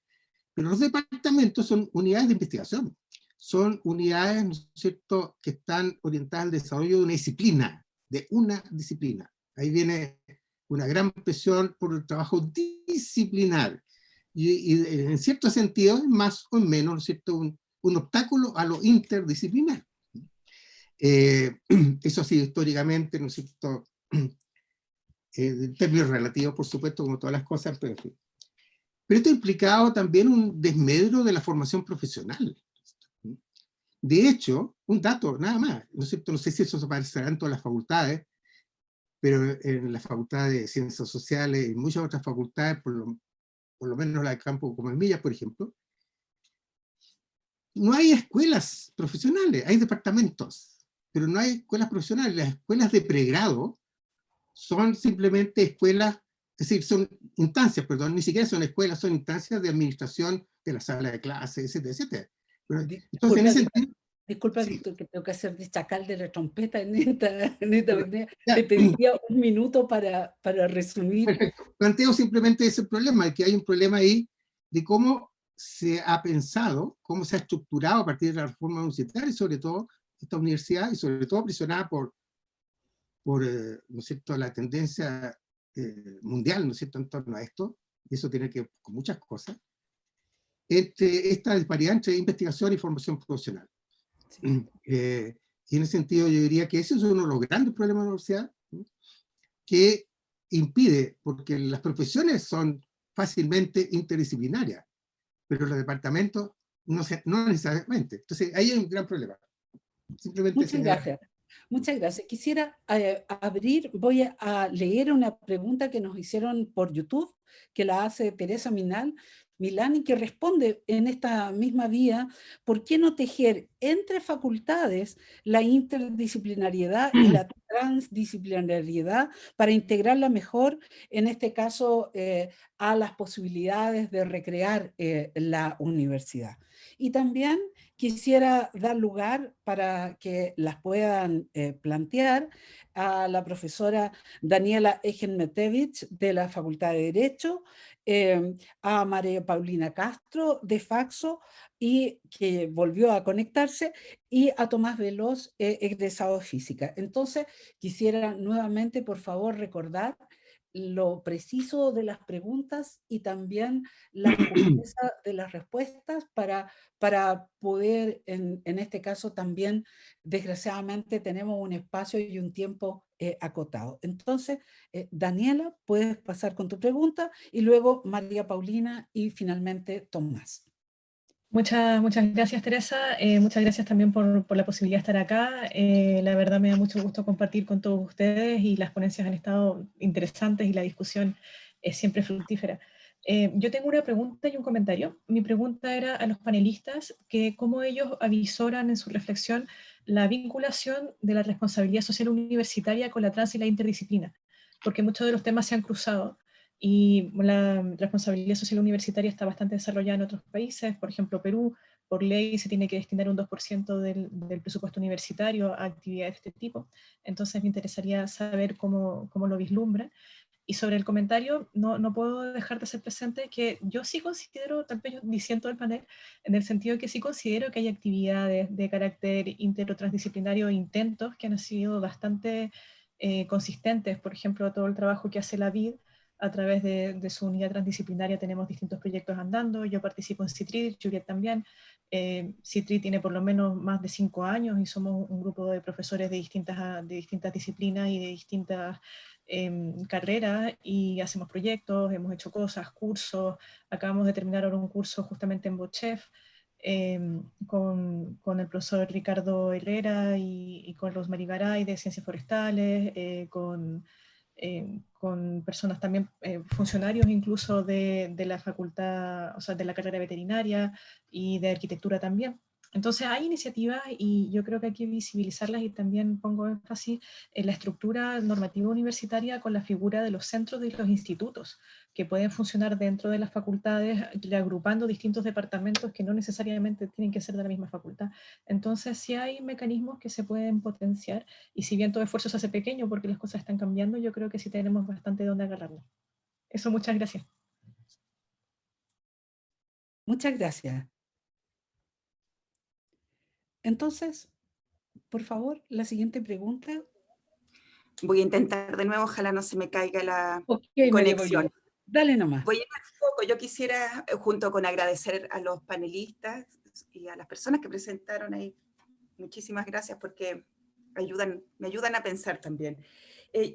Pero los departamentos son unidades de investigación, son unidades, ¿no es cierto?, que están orientadas al desarrollo de una disciplina. Ahí viene una gran presión por el trabajo disciplinar. y en cierto sentido es más o menos, ¿no es cierto?, un obstáculo a lo interdisciplinar. Eso ha sido históricamente, ¿no es cierto?, en términos relativos, por supuesto, como todas las cosas, pero en fin. Pero esto ha implicado también un desmedro de la formación profesional. De hecho, un dato, nada más, ¿no es cierto?, no sé si eso se aparecerá en todas las facultades, pero en la Facultad de Ciencias Sociales y muchas otras facultades, por lo menos la de campo como en Millas, por ejemplo, no hay escuelas profesionales, hay departamentos, pero no hay escuelas profesionales. Las escuelas de pregrado son simplemente escuelas, es decir, son instancias, perdón, ni siquiera son escuelas, son instancias de administración de la sala de clases, etcétera, etcétera. Pero, entonces, en ese sentido,
disculpa,
sí.
Víctor, que tengo que hacer de chacal de la trompeta en esta avenida.
Ya.
Te pediría un minuto para resumir.
Perfecto. Planteo simplemente ese problema, que hay un problema ahí de cómo se ha pensado, cómo se ha estructurado a partir de la reforma universitaria, y sobre todo esta universidad, y sobre todo presionada por ¿no es cierto?, la tendencia mundial, ¿no es cierto?, en torno a esto, y eso tiene que ver con muchas cosas, esta disparidad entre investigación y formación profesional. Sí. Y en ese sentido yo diría que ese es uno de los grandes problemas de la universidad, ¿no?, que impide, porque las profesiones son fácilmente interdisciplinarias, pero los departamentos no necesariamente. Entonces ahí hay un gran problema. Simplemente
muchas gracias. Muchas gracias. Quisiera voy a leer una pregunta que nos hicieron por YouTube, que la hace Teresa Milán, y que responde en esta misma vía: ¿por qué no tejer entre facultades la interdisciplinariedad y la transdisciplinariedad para integrarla mejor, en este caso, a las posibilidades de recrear la universidad? Y también quisiera dar lugar para que las puedan plantear a la profesora Daniela Egenmetevich de la Facultad de Derecho, a María Paulina Castro de Faxo, y que volvió a conectarse, y a Tomás Veloz, egresado de Física. Entonces, quisiera nuevamente, por favor, recordar lo preciso de las preguntas y también la justeza de las respuestas para poder, en este caso también, desgraciadamente, tenemos un espacio y un tiempo acotado. Entonces, Daniela, puedes pasar con tu pregunta, y luego María Paulina y finalmente Tomás.
Muchas gracias, Teresa. Muchas gracias también por la posibilidad de estar acá. La verdad me da mucho gusto compartir con todos ustedes, y las ponencias han estado interesantes y la discusión es siempre fructífera. Yo tengo una pregunta y un comentario. Mi pregunta era a los panelistas que cómo ellos avisoran en su reflexión la vinculación de la responsabilidad social universitaria con la trans y la interdisciplina, porque muchos de los temas se han cruzado. Y la responsabilidad social universitaria está bastante desarrollada en otros países. Por ejemplo, Perú, por ley, se tiene que destinar un 2% del presupuesto universitario a actividades de este tipo. Entonces me interesaría saber cómo lo vislumbra. Y sobre el comentario, no puedo dejar de hacer presente que yo sí considero, tal vez yo disiento del panel, en el sentido de que sí considero que hay actividades de carácter intero-transdisciplinario, intentos que han sido bastante consistentes. Por ejemplo, todo el trabajo que hace la VID a través de su unidad transdisciplinaria. Tenemos distintos proyectos andando. Yo participo en CITRI, Juliet también. CITRI tiene por lo menos más de 5 años y somos un grupo de profesores de distintas disciplinas y de distintas carreras, y hacemos proyectos, hemos hecho cosas, cursos. Acabamos de terminar ahora un curso justamente en Bochef con el profesor Ricardo Herrera y con Rosemary Garay de Ciencias Forestales, con personas también, funcionarios incluso de la facultad, o sea, de la carrera veterinaria y de arquitectura también. Entonces hay iniciativas y yo creo que hay que visibilizarlas, y también pongo énfasis en la estructura normativa universitaria con la figura de los centros y los institutos que pueden funcionar dentro de las facultades, agrupando distintos departamentos que no necesariamente tienen que ser de la misma facultad. Entonces sí hay mecanismos que se pueden potenciar, y si bien todo esfuerzo se hace pequeño porque las cosas están cambiando, yo creo que sí tenemos bastante de dónde agarrarnos. Eso, muchas gracias.
Muchas gracias. Entonces, por favor, la siguiente pregunta.
Voy a intentar de nuevo, ojalá no se me caiga la
Okay,
conexión.
Dale nomás.
Voy a ir al foco. Yo quisiera, junto con agradecer a los panelistas y a las personas que presentaron ahí, muchísimas gracias porque me ayudan a pensar también.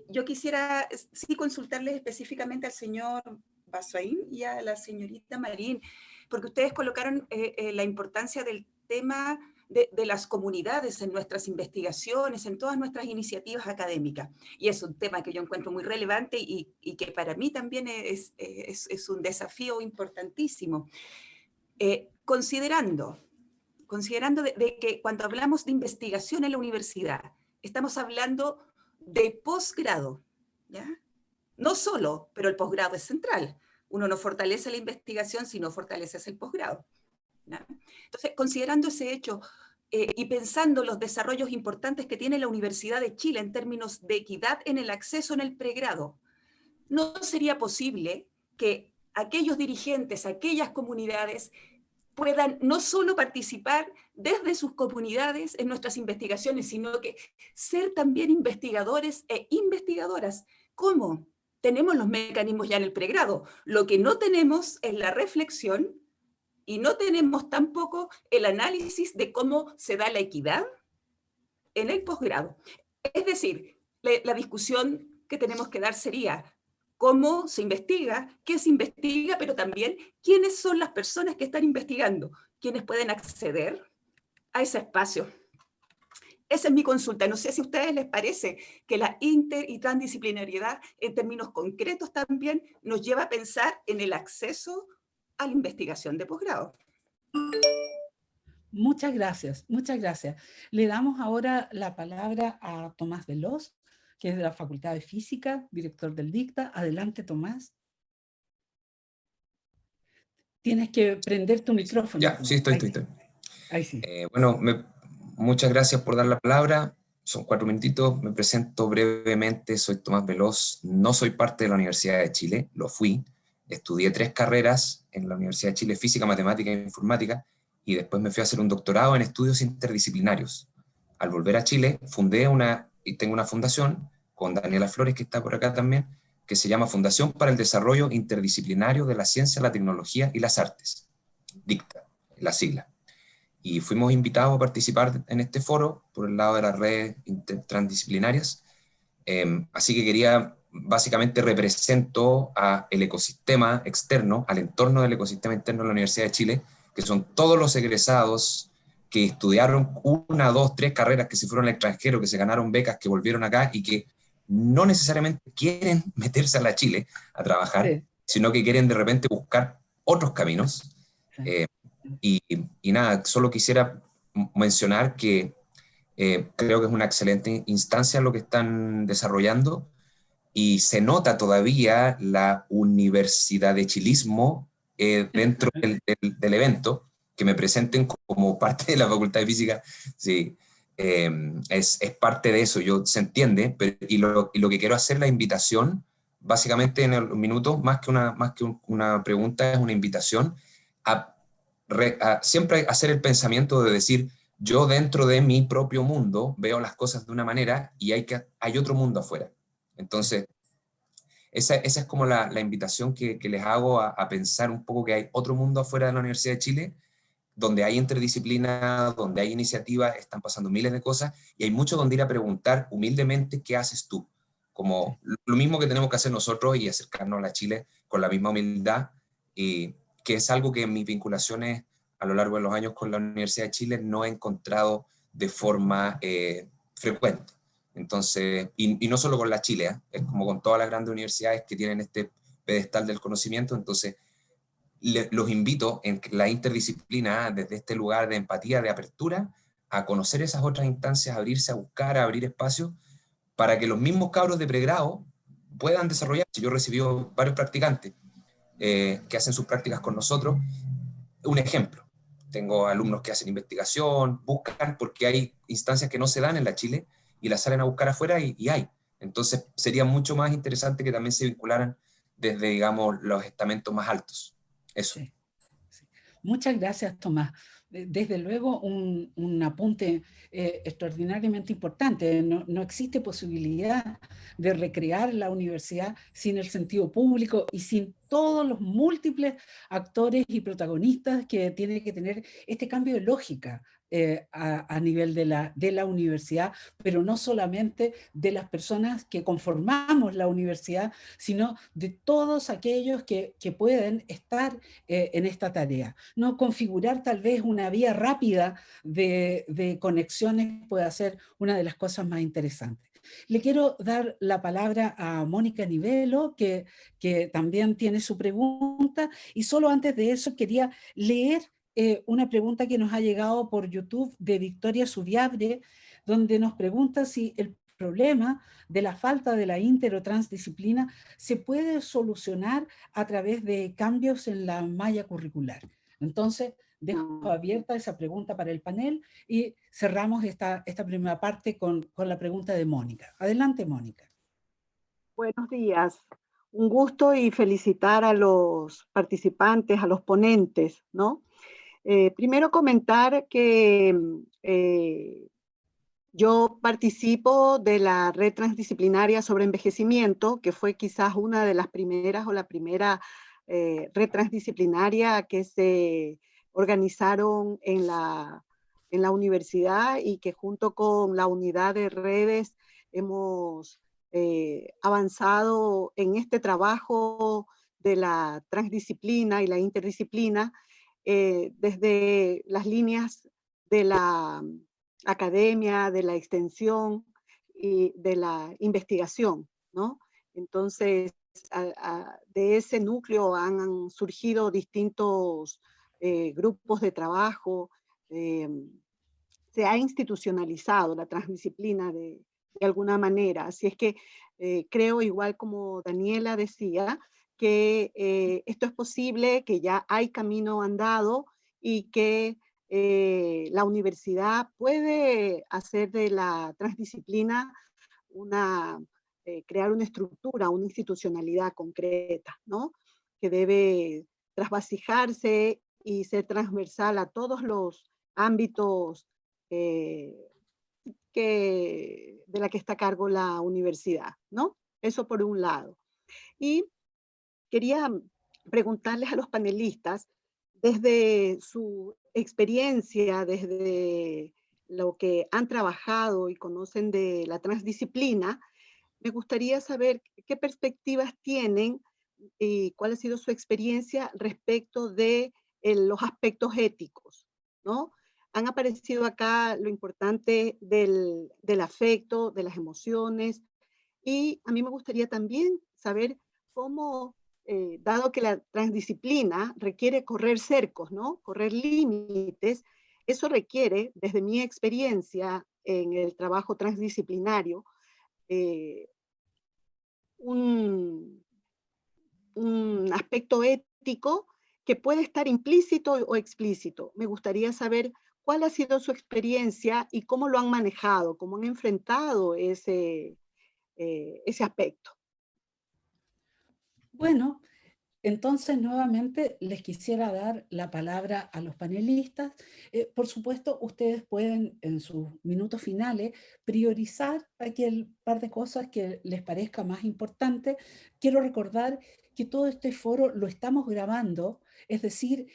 Yo quisiera sí consultarles específicamente al señor Basoain y a la señorita Marín, porque ustedes colocaron la importancia del tema de las comunidades en nuestras investigaciones, en todas nuestras iniciativas académicas. Y es un tema que yo encuentro muy relevante y que para mí también es un desafío importantísimo. Considerando de que cuando hablamos de investigación en la universidad, estamos hablando de posgrado, ¿ya? No solo, pero el posgrado es central. Uno no fortalece la investigación si no fortaleces el posgrado, ¿ya? Entonces, considerando ese hecho y pensando los desarrollos importantes que tiene la Universidad de Chile en términos de equidad en el acceso en el pregrado, ¿no sería posible que aquellos dirigentes, aquellas comunidades puedan no solo participar desde sus comunidades en nuestras investigaciones, sino que ser también investigadores e investigadoras? ¿Cómo? Tenemos los mecanismos ya en el pregrado. Lo que no tenemos es la reflexión y no tenemos tampoco el análisis de cómo se da la equidad en el posgrado. Es decir, la discusión que tenemos que dar sería cómo se investiga, qué se investiga, pero también quiénes son las personas que están investigando, quiénes pueden acceder a ese espacio. Esa es mi consulta. No sé si a ustedes les parece que la inter- y transdisciplinariedad en términos concretos también nos lleva a pensar en el acceso a la investigación de posgrado.
Muchas gracias, muchas gracias. Le damos ahora la palabra a Tomás Veloz, que es de la Facultad de Física, director del DICTA. Adelante, Tomás. Tienes que prender tu micrófono.
Ya, sí, estoy.
Ahí sí.
Bueno, muchas gracias por dar la palabra. Son 4 minutitos. Me presento brevemente. Soy Tomás Veloz. No soy parte de la Universidad de Chile. Lo fui. Estudié 3 carreras en la Universidad de Chile, Física, Matemática e Informática, y después me fui a hacer un doctorado en estudios interdisciplinarios. Al volver a Chile, tengo una fundación con Daniela Flores, que está por acá también, que se llama Fundación para el Desarrollo Interdisciplinario de la Ciencia, la Tecnología y las Artes, DICTA, la sigla. Y fuimos invitados a participar en este foro por el lado de las redes transdisciplinarias. Así que básicamente represento al ecosistema externo, al entorno del ecosistema interno de la Universidad de Chile, que son todos los egresados que estudiaron 1, 2, 3 carreras, que se fueron al extranjero, que se ganaron becas, que volvieron acá y que no necesariamente quieren meterse a la Chile a trabajar, sí, sino que quieren de repente buscar otros caminos. Sí. Y nada, solo quisiera mencionar que creo que es una excelente instancia lo que están desarrollando y se nota todavía la universidad de chilismo dentro del evento. Que me presenten como parte de la Facultad de Física, sí, es parte de eso, se entiende, y lo que quiero hacer la invitación, básicamente en el minuto, más que una pregunta, es una invitación a siempre hacer el pensamiento de decir, yo dentro de mi propio mundo veo las cosas de una manera y hay otro mundo afuera. Entonces, esa es como la invitación que les hago a pensar un poco que hay otro mundo afuera de la Universidad de Chile, donde hay interdisciplina, donde hay iniciativas, están pasando miles de cosas, y hay mucho donde ir a preguntar humildemente qué haces tú. Como lo mismo que tenemos que hacer nosotros y acercarnos a la Chile con la misma humildad, y que es algo que en mis vinculaciones a lo largo de los años con la Universidad de Chile no he encontrado de forma frecuente. Entonces, y no solo con la Chile, es como con todas las grandes universidades que tienen este pedestal del conocimiento. Entonces, los invito en la interdisciplina, desde este lugar de empatía, de apertura, a conocer esas otras instancias, a abrirse a buscar, a abrir espacios, para que los mismos cabros de pregrado puedan desarrollarse. Yo he recibido varios practicantes que hacen sus prácticas con nosotros. Un ejemplo, tengo alumnos que hacen investigación, buscan, porque hay instancias que no se dan en la Chile, y las salen a buscar afuera y hay. Entonces sería mucho más interesante que también se vincularan desde, digamos, los estamentos más altos. Eso.
Sí, sí. Muchas gracias, Tomás. desde luego un apunte extraordinariamente importante. No existe posibilidad de recrear la universidad sin el sentido público y sin todos los múltiples actores y protagonistas que tiene que tener este cambio de lógica a nivel de la universidad, pero no solamente de las personas que conformamos la universidad, sino de todos aquellos que pueden estar en esta tarea. No configurar tal vez una vía rápida de conexiones puede ser una de las cosas más interesantes. Le quiero dar la palabra a Mónica Nivelo, que también tiene su pregunta, y solo antes de eso quería leer una pregunta que nos ha llegado por YouTube de Victoria Subiabre, donde nos pregunta si el problema de la falta de la inter o transdisciplina se puede solucionar a través de cambios en la malla curricular. Entonces, dejo abierta esa pregunta para el panel y cerramos esta primera parte con la pregunta de Mónica. Adelante, Mónica.
Buenos días. Un gusto y felicitar a los participantes, a los ponentes, ¿no? Primero comentar que yo participo de la red transdisciplinaria sobre envejecimiento, que fue quizás una de las primeras o la primera red transdisciplinaria que se organizaron en la universidad y que junto con la unidad de redes hemos avanzado en este trabajo de la transdisciplina y la interdisciplina desde las líneas de la academia, de la extensión y de la investigación, ¿no? Entonces, de ese núcleo han surgido distintos grupos de trabajo, se ha institucionalizado la transdisciplina de alguna manera. Así es que creo, igual como Daniela decía, que esto es posible, que ya hay camino andado y que la universidad puede hacer de la transdisciplina crear una estructura, una institucionalidad concreta, ¿no? Que debe trasvasijarse y ser transversal a todos los ámbitos de la que está a cargo la universidad, ¿no? Eso por un lado. Y quería preguntarles a los panelistas, desde su experiencia, desde lo que han trabajado y conocen de la transdisciplina, me gustaría saber qué perspectivas tienen y cuál ha sido su experiencia respecto de los aspectos éticos, ¿no? Han aparecido acá lo importante del afecto, de las emociones, y a mí me gustaría también saber cómo, dado que la transdisciplina requiere correr cercos, ¿no? Correr límites, eso requiere, desde mi experiencia en el trabajo transdisciplinario, un aspecto ético que puede estar implícito o explícito. Me gustaría saber cuál ha sido su experiencia y cómo lo han manejado, cómo han enfrentado ese aspecto.
Bueno, entonces nuevamente les quisiera dar la palabra a los panelistas. Por supuesto, ustedes pueden en sus minutos finales priorizar aquel par de cosas que les parezca más importante. Quiero recordar que todo este foro lo estamos grabando, es decir,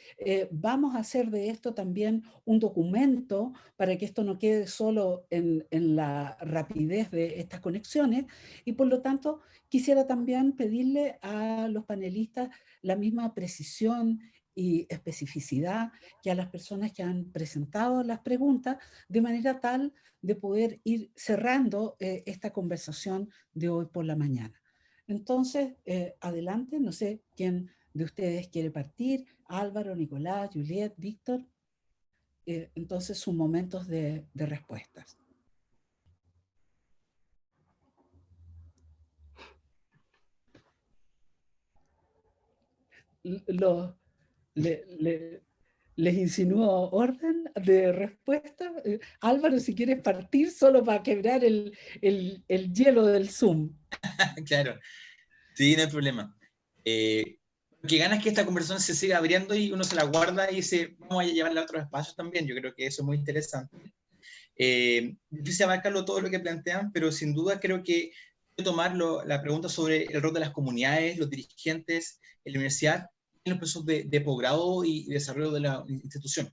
vamos a hacer de esto también un documento para que esto no quede solo en la rapidez de estas conexiones, y por lo tanto quisiera también pedirle a los panelistas la misma precisión y especificidad que a las personas que han presentado las preguntas, de manera tal de poder ir cerrando esta conversación de hoy por la mañana. Entonces, adelante, no sé quién de ustedes quiere partir, Álvaro, Nicolás, Juliet, Víctor. Entonces, sus momentos de respuestas. Les insinúo orden de respuesta. Álvaro, si quieres partir, solo para quebrar el hielo del Zoom.
Claro, sí, no hay problema. Lo que gana es que esta conversación se siga abriendo y uno se la guarda y dice, vamos a llevarla a otros espacios también. Yo creo que eso es muy interesante. Difícil abarcarlo todo lo que plantean, pero sin duda creo que tomar la pregunta sobre el rol de las comunidades, los dirigentes en la universidad, en los procesos de posgrado y desarrollo de la institución.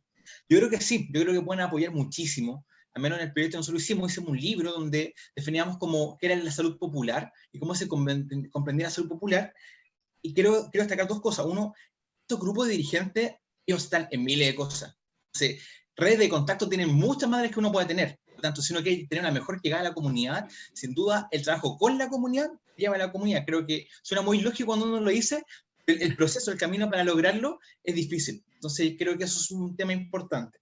Yo creo que sí, yo creo que pueden apoyar muchísimo. Al menos en el proyecto nosotros hicimos un libro donde definíamos qué era la salud popular y cómo se comprendía la salud popular. Y quiero destacar dos cosas. Uno, estos grupos de dirigentes, ellos están en miles de cosas. O sea, redes de contacto tienen muchas más que uno puede tener. Por lo tanto, si uno quiere tener una mejor llegada a la comunidad, sin duda el trabajo con la comunidad lleva a la comunidad. Creo que suena muy lógico cuando uno lo dice, el proceso, el camino para lograrlo es difícil. Entonces creo que eso es un tema importante.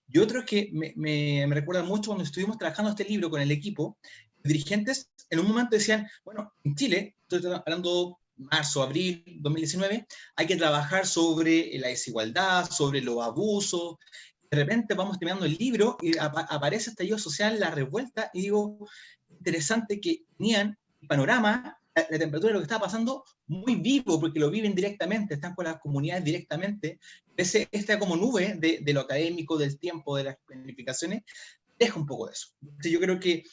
Y otro es que me recuerda mucho cuando estuvimos trabajando este libro con el equipo, los dirigentes en un momento decían, bueno, en Chile, estoy hablando marzo, abril 2019, hay que trabajar sobre la desigualdad, sobre los abusos. De repente vamos terminando el libro y aparece estallido social, la revuelta, y digo, interesante que tenían el panorama, la temperatura de lo que estaba pasando muy vivo, porque lo viven directamente, están con las comunidades directamente. Esta como nube de lo académico, del tiempo, de las planificaciones, deja un poco de eso. Entonces yo creo que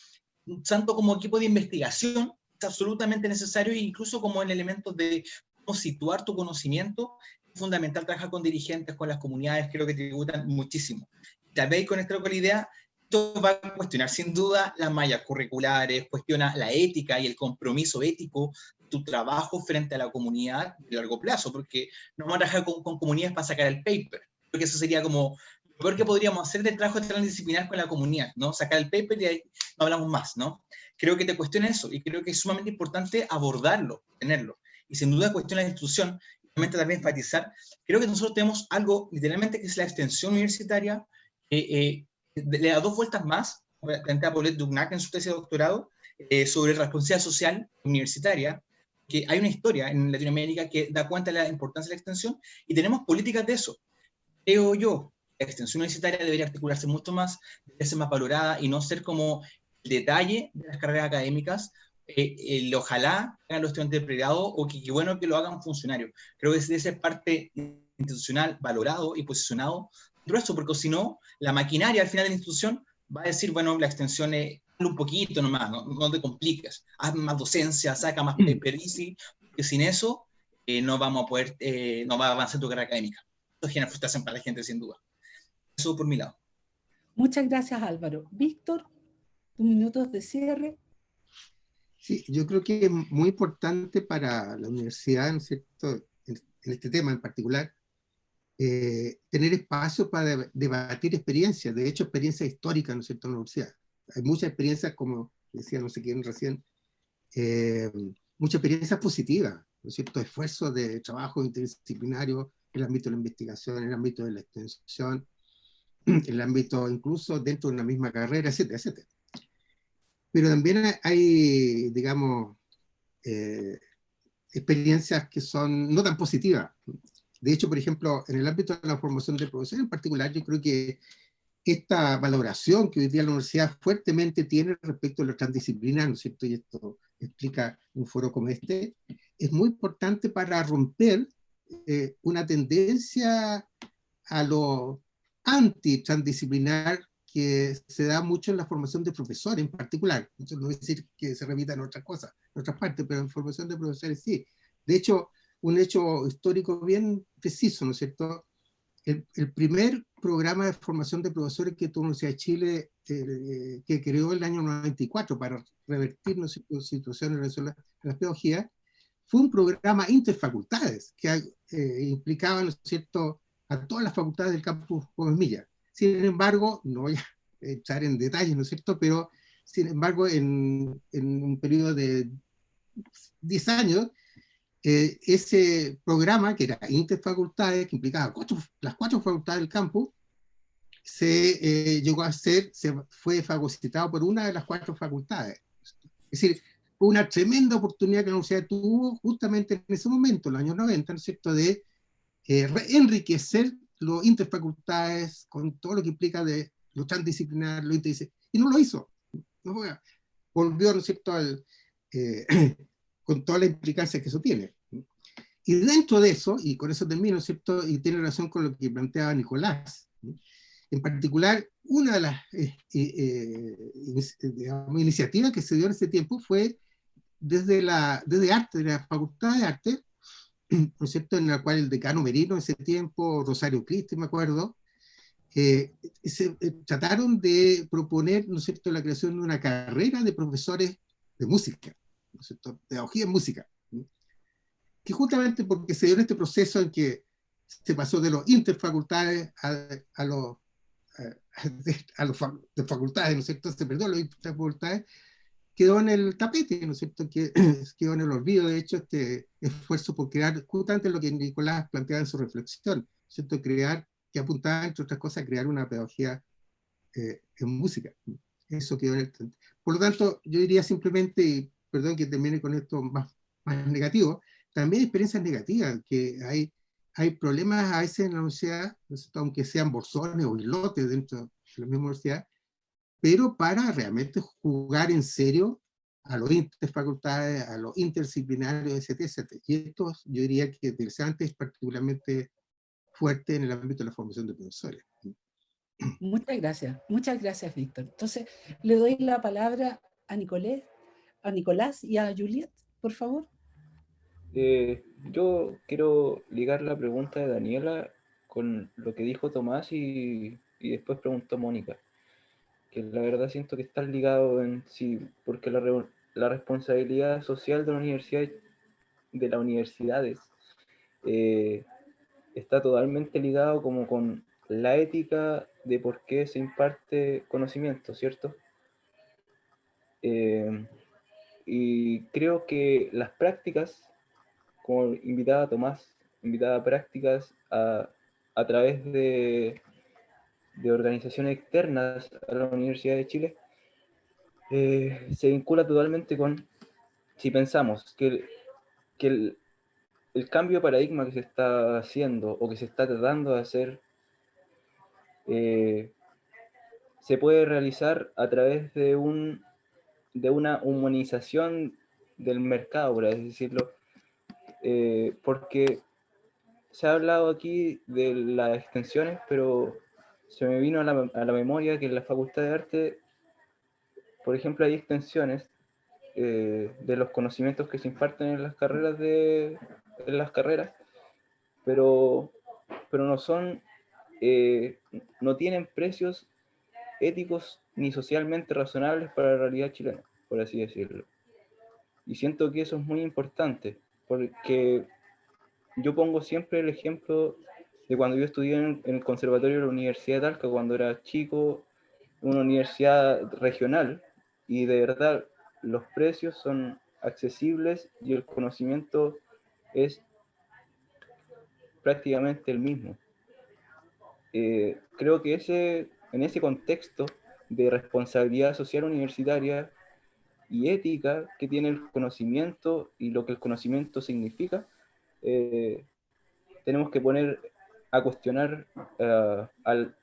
tanto como equipo de investigación es absolutamente necesario, e incluso como en elementos de cómo situar tu conocimiento, es fundamental trabajar con dirigentes, con las comunidades, creo que tributan muchísimo. Tal vez con esta idea, esto va a cuestionar sin duda las mallas curriculares, cuestiona la ética y el compromiso ético de tu trabajo frente a la comunidad de largo plazo, porque no vamos a trabajar con comunidades para sacar el paper. Creo que eso sería como lo peor que podríamos hacer de trabajo transdisciplinar con la comunidad, ¿no? Sacar el paper y ahí no hablamos más, ¿no? Creo que te cuestiona eso, y creo que es sumamente importante abordarlo, tenerlo. Y sin duda cuestiona la institución, y también enfatizar, creo que nosotros tenemos algo, literalmente, que es la extensión universitaria, le da 2 vueltas más, plantea Paulette Dugnac en su tesis de doctorado, sobre responsabilidad social universitaria, que hay una historia en Latinoamérica que da cuenta de la importancia de la extensión, y tenemos políticas de eso. Creo yo, la extensión universitaria debería articularse mucho más, debería ser más valorada, y no ser como el detalle de las carreras académicas, ojalá hagan los estudiantes de pregrado, o que bueno que lo hagan funcionarios. Creo que debe ser parte institucional valorado y posicionado grueso, porque si no, la maquinaria al final de la institución va a decir, bueno, la extensión es un poquito nomás, no te compliques, haz más docencia, saca más paper easy, porque sin eso no vamos a poder, no va a avanzar tu carrera académica. Esto genera frustración para la gente, sin duda. Eso por mi lado.
Muchas gracias, Álvaro. Víctor, tus minutos de cierre.
Sí, yo creo que es muy importante para la universidad, ¿no es cierto?, en este tema en particular, tener espacio para debatir experiencias, de hecho experiencias históricas, ¿no es cierto?, en la universidad. Hay muchas experiencias, como decía no sé quién recién, muchas experiencias positivas, ¿no es cierto?, esfuerzos de trabajo interdisciplinario en el ámbito de la investigación, en el ámbito de la extensión, en el ámbito incluso dentro de una misma carrera, etcétera, etcétera. Pero también hay, digamos, experiencias que son no tan positivas. De hecho, por ejemplo, en el ámbito de la formación de profesores en particular, yo creo que esta valoración que hoy día la universidad fuertemente tiene respecto a lo transdisciplinar, ¿no es cierto?, y esto explica un foro como este, es muy importante para romper una tendencia a lo anti-transdisciplinar que se da mucho en la formación de profesores en particular. No voy a decir que se repita en otras cosas, en otras partes, pero en formación de profesores sí. De hecho, un hecho histórico bien preciso, ¿no es cierto? El primer programa de formación de profesores que tuvo la Universidad de Chile, que creó el año 94 para revertir, ¿no es cierto?, situaciones en las pedagogías, fue un programa interfacultades que implicaba, ¿no es cierto?, a todas las facultades del campus Gómez Milla. Sin embargo, no voy a entrar en detalles, ¿no es cierto?, pero sin embargo, en un periodo de 10 años, ese programa, que era interfacultades, que implicaba las 4 facultades del campus, llegó a ser, se fue fagocitado por una de las 4 facultades. Es decir, fue una tremenda oportunidad que la universidad tuvo justamente en ese momento, en los años 90, ¿no es cierto?, de enriquecer los interfacultades con todo lo que implica de lo transdisciplinar, lo interdisciplinar, y no lo hizo. No volvió, ¿no es cierto?, con toda la implicancia que eso tiene. Y dentro de eso, y con eso termino, ¿cierto? Y tiene relación con lo que planteaba Nicolás, ¿sí? En particular, una de las digamos, iniciativas que se dio en ese tiempo fue desde arte, de la Facultad de Arte, ¿no es cierto?, en la cual el decano Merino en ese tiempo, Rosario Cristi, me acuerdo, trataron de proponer, ¿no es cierto?, la creación de una carrera de profesores de música, ¿no es cierto?, pedagogía en música, ¿sí? Que justamente porque se dio en este proceso en que se pasó de los interfacultades a los de facultades, ¿no es cierto?, se perdió los interfacultades, quedó en el tapete, ¿no es cierto?, que quedó en el olvido, de hecho, este esfuerzo por crear justamente lo que Nicolás planteaba en su reflexión, ¿no es cierto?, que apuntaba, entre otras cosas, a crear una pedagogía en música. Eso quedó en el... Por lo tanto, yo diría simplemente, y perdón que termine con esto más negativo, también hay experiencias negativas, que hay problemas a veces en la universidad, ¿no es cierto?, aunque sean bolsones o islotes dentro de la misma universidad, pero para realmente jugar en serio a los interfacultades, a los interdisciplinarios, etc. Y esto yo diría que interesante, es particularmente fuerte en el ámbito de la formación de profesores.
Muchas gracias, Víctor. Entonces, le doy la palabra a Nicolás y a Juliet, por favor.
Yo quiero ligar la pregunta de Daniela con lo que dijo Tomás y después preguntó Mónica, que la verdad siento que está ligado en sí, porque la responsabilidad social de las universidades está totalmente ligado como con la ética de por qué se imparte conocimiento, ¿cierto? Y creo que las prácticas, como invitaba Tomás, invitaba prácticas a través de organizaciones externas a la Universidad de Chile, se vincula totalmente con, si pensamos que el cambio de paradigma que se está haciendo o que se está tratando de hacer se puede realizar a través de una humanización del mercado, por así decirlo, porque se ha hablado aquí de las extensiones, pero se me vino a la memoria que en la Facultad de Arte, por ejemplo, hay extensiones de los conocimientos que se imparten en las carreras, pero no son, no tienen precios éticos ni socialmente razonables para la realidad chilena, por así decirlo. Y siento que eso es muy importante, porque yo pongo siempre el ejemplo de cuando yo estudié en el Conservatorio de la Universidad de Talca, cuando era chico, una universidad regional, y de verdad los precios son accesibles y el conocimiento es prácticamente el mismo. Creo que en ese contexto de responsabilidad social universitaria y ética que tiene el conocimiento y lo que el conocimiento significa, tenemos que poner a cuestionar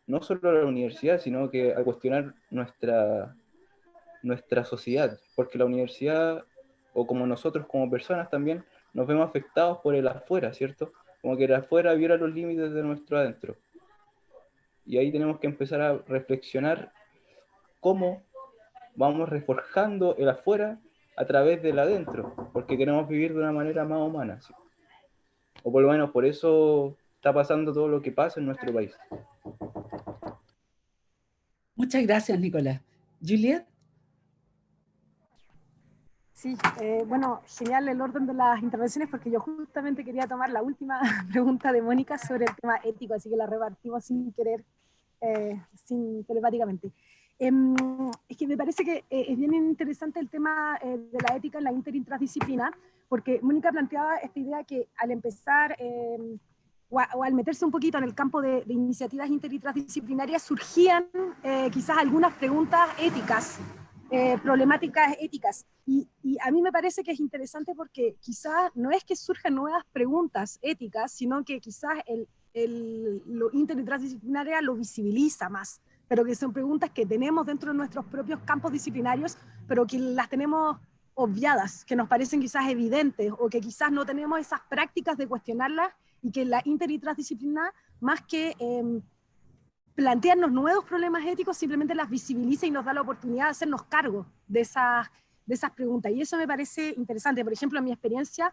no solo a la universidad, sino que a cuestionar nuestra sociedad, porque la universidad, o como nosotros como personas también, nos vemos afectados por el afuera, ¿cierto? Como que el afuera viola los límites de nuestro adentro. Y ahí tenemos que empezar a reflexionar cómo vamos reforjando el afuera a través del adentro, porque queremos vivir de una manera más humana, ¿sí? O por lo menos por eso está pasando todo lo que pasa en nuestro país.
Muchas gracias, Nicolás. Juliet.
Sí, bueno, genial el orden de las intervenciones, porque yo justamente quería tomar la última pregunta de Mónica sobre el tema ético, así que la repartimos sin querer, telepáticamente. Es que me parece que es bien interesante el tema de la ética en la interdisciplina, porque Mónica planteaba esta idea que al empezar o al meterse un poquito en el campo de iniciativas interdisciplinarias surgían quizás algunas preguntas éticas, problemáticas éticas. Y a mí me parece que es interesante porque quizás no es que surjan nuevas preguntas éticas, sino que quizás lo interdisciplinaria lo visibiliza más, pero que son preguntas que tenemos dentro de nuestros propios campos disciplinarios, pero que las tenemos obviadas, que nos parecen quizás evidentes, o que quizás no tenemos esas prácticas de cuestionarlas, y que la inter y transdisciplina, más que plantearnos nuevos problemas éticos, simplemente las visibiliza y nos da la oportunidad de hacernos cargo de esas preguntas. Y eso me parece interesante. Por ejemplo, en mi experiencia,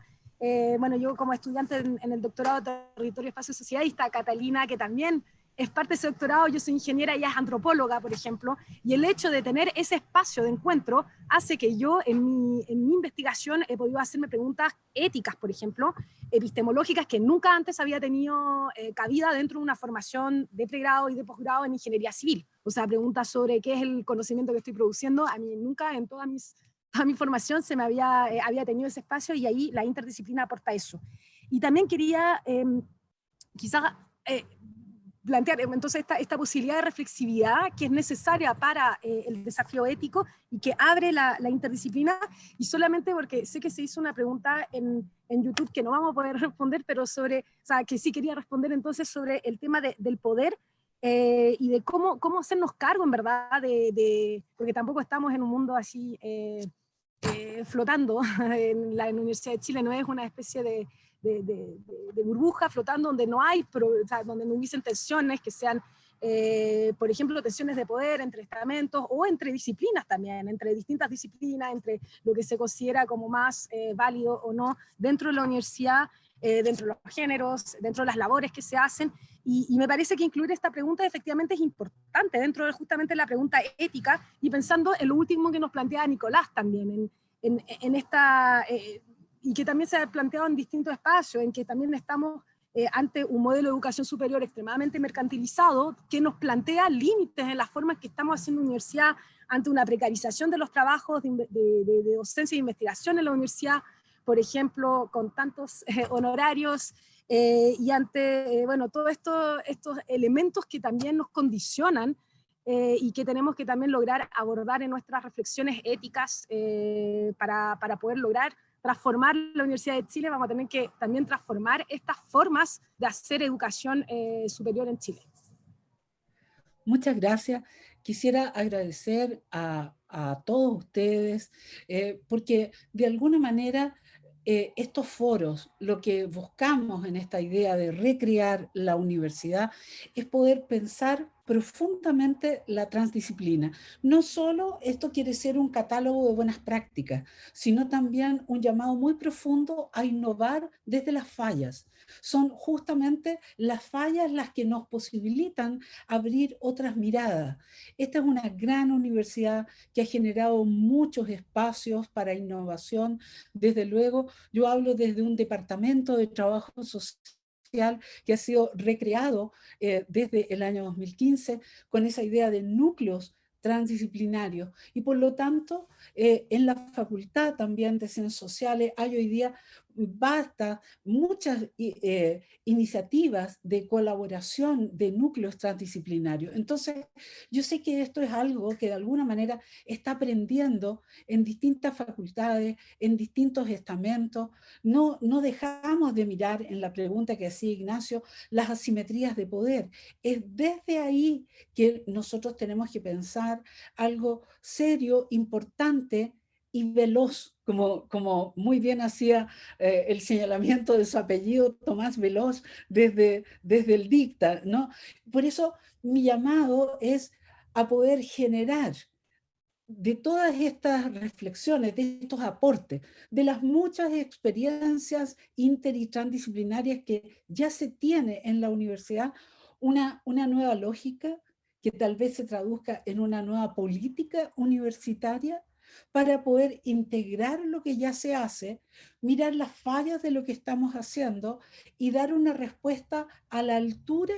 bueno, yo como estudiante en el doctorado de Territorio, Espacio y Sociedad, y está Catalina, que también es parte de ese doctorado. Yo soy ingeniera, ella es antropóloga, por ejemplo, y el hecho de tener ese espacio de encuentro hace que yo en mi investigación he podido hacerme preguntas éticas, por ejemplo, epistemológicas, que nunca antes había tenido cabida dentro de una formación de pregrado y de posgrado en ingeniería civil. O sea, preguntas sobre qué es el conocimiento que estoy produciendo. A mí nunca en toda mi formación se me había tenido ese espacio, y ahí la interdisciplina aporta eso. Y también quería quizás plantear entonces esta posibilidad de reflexividad que es necesaria para el desafío ético, y que abre la interdisciplina. Y solamente porque sé que se hizo una pregunta en YouTube que no vamos a poder responder, pero que sí quería responder entonces sobre el tema del poder, y de cómo hacernos cargo en verdad, porque tampoco estamos en un mundo así flotando. En la Universidad de Chile no es una especie de burbuja flotando donde no hay, donde no hubiesen tensiones que sean, por ejemplo, tensiones de poder entre estamentos o entre disciplinas también, entre distintas disciplinas, entre lo que se considera como más válido o no dentro de la universidad, dentro de los géneros, dentro de las labores que se hacen. Y me parece que incluir esta pregunta efectivamente es importante dentro de justamente la pregunta ética, y pensando en lo último que nos planteaba Nicolás también, en esta... y que también se ha planteado en distintos espacios, en que también estamos ante un modelo de educación superior extremadamente mercantilizado, que nos plantea límites en las formas que estamos haciendo universidad, ante una precarización de los trabajos de docencia e investigación en la universidad, por ejemplo, con tantos honorarios, y ante bueno, todos estos elementos que también nos condicionan, y que tenemos que también lograr abordar en nuestras reflexiones éticas, para poder lograr transformar la Universidad de Chile. Vamos a tener que también transformar estas formas de hacer educación superior en Chile.
Muchas gracias. Quisiera agradecer a todos ustedes, porque de alguna manera estos foros, lo que buscamos en esta idea de recrear la universidad, es poder pensar profundamente la transdisciplina. No solo esto quiere ser un catálogo de buenas prácticas, sino también un llamado muy profundo a innovar desde las fallas. Son justamente las fallas las que nos posibilitan abrir otras miradas. Esta es una gran universidad que ha generado muchos espacios para innovación. Desde luego, yo hablo desde un departamento de trabajo social que ha sido recreado desde el año 2015 con esa idea de núcleos transdisciplinarios, y por lo tanto en la Facultad también de Ciencias Sociales hay hoy día muchas iniciativas de colaboración de núcleos transdisciplinarios. Entonces, yo sé que esto es algo que de alguna manera está aprendiendo en distintas facultades, en distintos estamentos. No dejamos de mirar en la pregunta que hacía Ignacio, las asimetrías de poder. Es desde ahí que nosotros tenemos que pensar algo serio, importante y veloz, como muy bien hacía el señalamiento de su apellido, Tomás Veloz, desde el dicta, ¿no? Por eso mi llamado es a poder generar de todas estas reflexiones, de estos aportes, de las muchas experiencias inter y transdisciplinarias que ya se tiene en la universidad, una nueva lógica que tal vez se traduzca en una nueva política universitaria para poder integrar lo que ya se hace, mirar las fallas de lo que estamos haciendo y dar una respuesta a la altura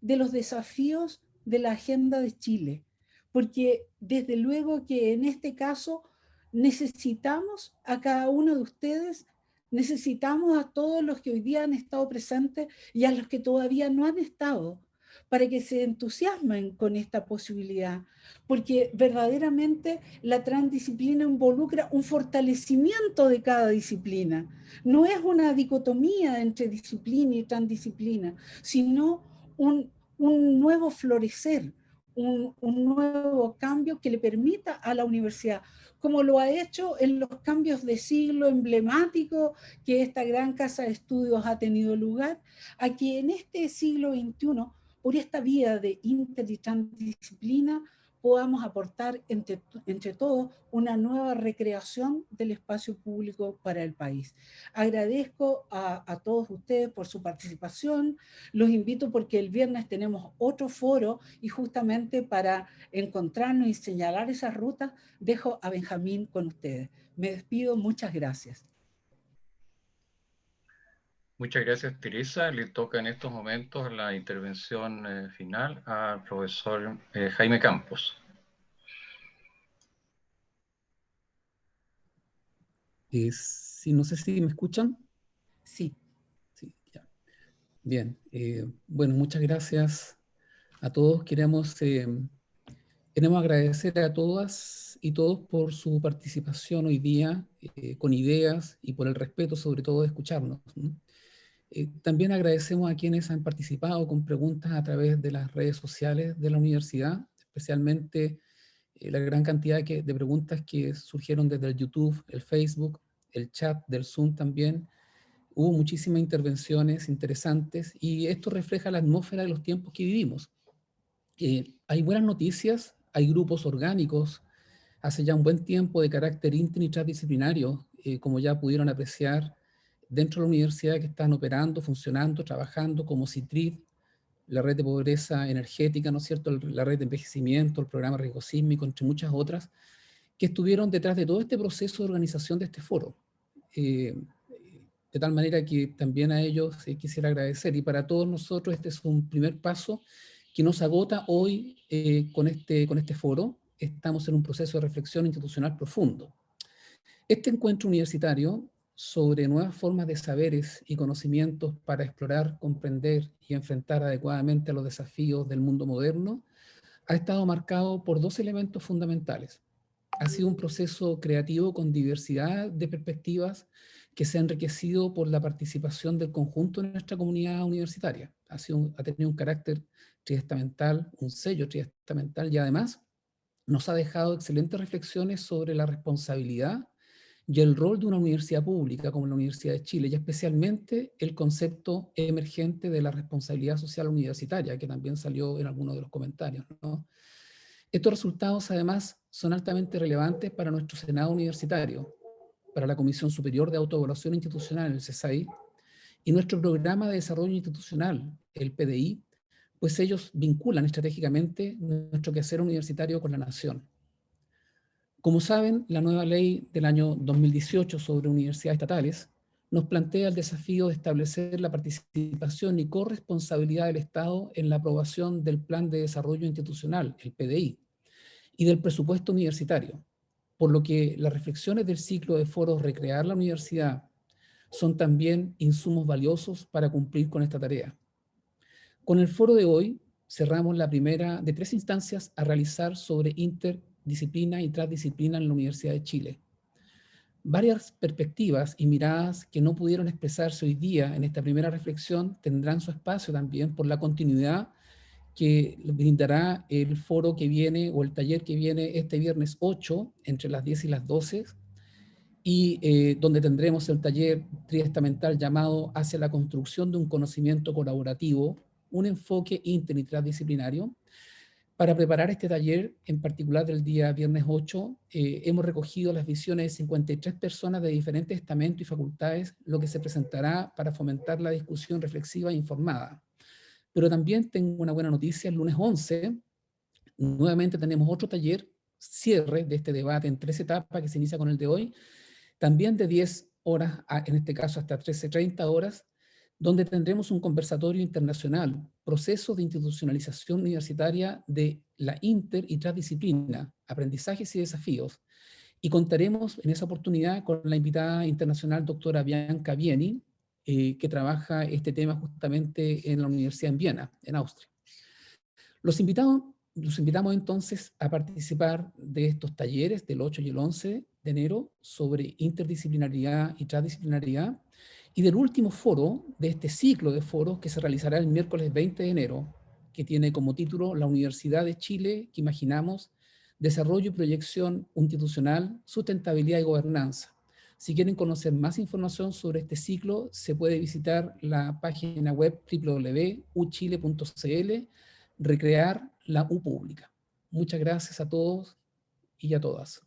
de los desafíos de la agenda de Chile. Porque desde luego que en este caso necesitamos a cada uno de ustedes, necesitamos a todos los que hoy día han estado presentes y a los que todavía no han estado, para que se entusiasmen con esta posibilidad, porque verdaderamente la transdisciplina involucra un fortalecimiento de cada disciplina. No es una dicotomía entre disciplina y transdisciplina, sino un nuevo florecer, un nuevo cambio que le permita a la universidad, como lo ha hecho en los cambios de siglo emblemáticos que esta gran casa de estudios ha tenido lugar, a que en este siglo XXI, por esta vía de inter y transdisciplina, podamos aportar entre todos una nueva recreación del espacio público para el país. Agradezco a todos ustedes por su participación, los invito porque el viernes tenemos otro foro y justamente para encontrarnos y señalar esas rutas, dejo a Benjamín con ustedes. Me despido, muchas gracias.
Muchas gracias, Teresa. Le toca en estos momentos la intervención final al profesor Jaime Campos.
Sí, no sé si me escuchan.
Sí.
Sí, ya. Bien, bueno, muchas gracias a todos. Queremos agradecer a todas y todos por su participación hoy día, con ideas y por el respeto sobre todo de escucharnos, ¿no? También agradecemos a quienes han participado con preguntas a través de las redes sociales de la universidad, especialmente la gran cantidad de preguntas que surgieron desde el YouTube, el Facebook, el chat del Zoom también. Hubo muchísimas intervenciones interesantes y esto refleja la atmósfera de los tiempos que vivimos. Hay buenas noticias, hay grupos orgánicos, hace ya un buen tiempo de carácter inter y transdisciplinario, como ya pudieron apreciar, dentro de la universidad que están operando, funcionando, trabajando como CITRID, la red de pobreza energética, ¿no es cierto?, la red de envejecimiento, el programa riesgo sísmico, entre muchas otras, que estuvieron detrás de todo este proceso de organización de este foro. De tal manera que también a ellos quisiera agradecer. Y para todos nosotros este es un primer paso que nos agota hoy con este foro. Estamos en un proceso de reflexión institucional profundo. Este encuentro universitario sobre nuevas formas de saberes y conocimientos para explorar, comprender y enfrentar adecuadamente a los desafíos del mundo moderno ha estado marcado por dos elementos fundamentales. Ha sido un proceso creativo con diversidad de perspectivas que se ha enriquecido por la participación del conjunto de nuestra comunidad universitaria. Ha tenido un carácter triestamental, un sello triestamental y además nos ha dejado excelentes reflexiones sobre la responsabilidad y el rol de una universidad pública como la Universidad de Chile, y especialmente el concepto emergente de la responsabilidad social universitaria, que también salió en algunos de los comentarios, ¿no? Estos resultados, además, son altamente relevantes para nuestro Senado Universitario, para la Comisión Superior de Autoevaluación Institucional, el CESAI, y nuestro Programa de Desarrollo Institucional, el PDI, pues ellos vinculan estratégicamente nuestro quehacer universitario con la nación. Como saben, la nueva ley del año 2018 sobre universidades estatales nos plantea el desafío de establecer la participación y corresponsabilidad del Estado en la aprobación del Plan de Desarrollo Institucional, el PDI, y del presupuesto universitario, por lo que las reflexiones del ciclo de foros Recrear la Universidad son también insumos valiosos para cumplir con esta tarea. Con el foro de hoy cerramos la primera de 3 instancias a realizar sobre interdisciplina y transdisciplina en la Universidad de Chile. Varias perspectivas y miradas que no pudieron expresarse hoy día en esta primera reflexión tendrán su espacio también por la continuidad que brindará el foro que viene o el taller que viene este viernes 8 entre las 10 y las 12 y donde tendremos el taller triestamental llamado Hacia la construcción de un conocimiento colaborativo, un enfoque inter y transdisciplinario. Para preparar este taller, en particular del día viernes 8, hemos recogido las visiones de 53 personas de diferentes estamentos y facultades, lo que se presentará para fomentar la discusión reflexiva e informada. Pero también tengo una buena noticia, el lunes 11, nuevamente tenemos otro taller, cierre de este debate en 3 etapas que se inicia con el de hoy, también de 10 horas, en este caso hasta 13:30 horas, donde tendremos un conversatorio internacional, procesos de institucionalización universitaria de la inter y transdisciplina, aprendizajes y desafíos, y contaremos en esa oportunidad con la invitada internacional doctora Bianca Vieni, que trabaja este tema justamente en la Universidad en Viena, en Austria. Los invitamos entonces a participar de estos talleres del 8 y el 11 de enero sobre interdisciplinaridad y transdisciplinaridad, y del último foro de este ciclo de foros que se realizará el miércoles 20 de enero que tiene como título La Universidad de Chile que imaginamos, desarrollo y proyección institucional, sustentabilidad y gobernanza. Si quieren conocer más información sobre este ciclo, se puede visitar la página web www.uchile.cl, recrear la U pública. Muchas gracias a todos y a todas.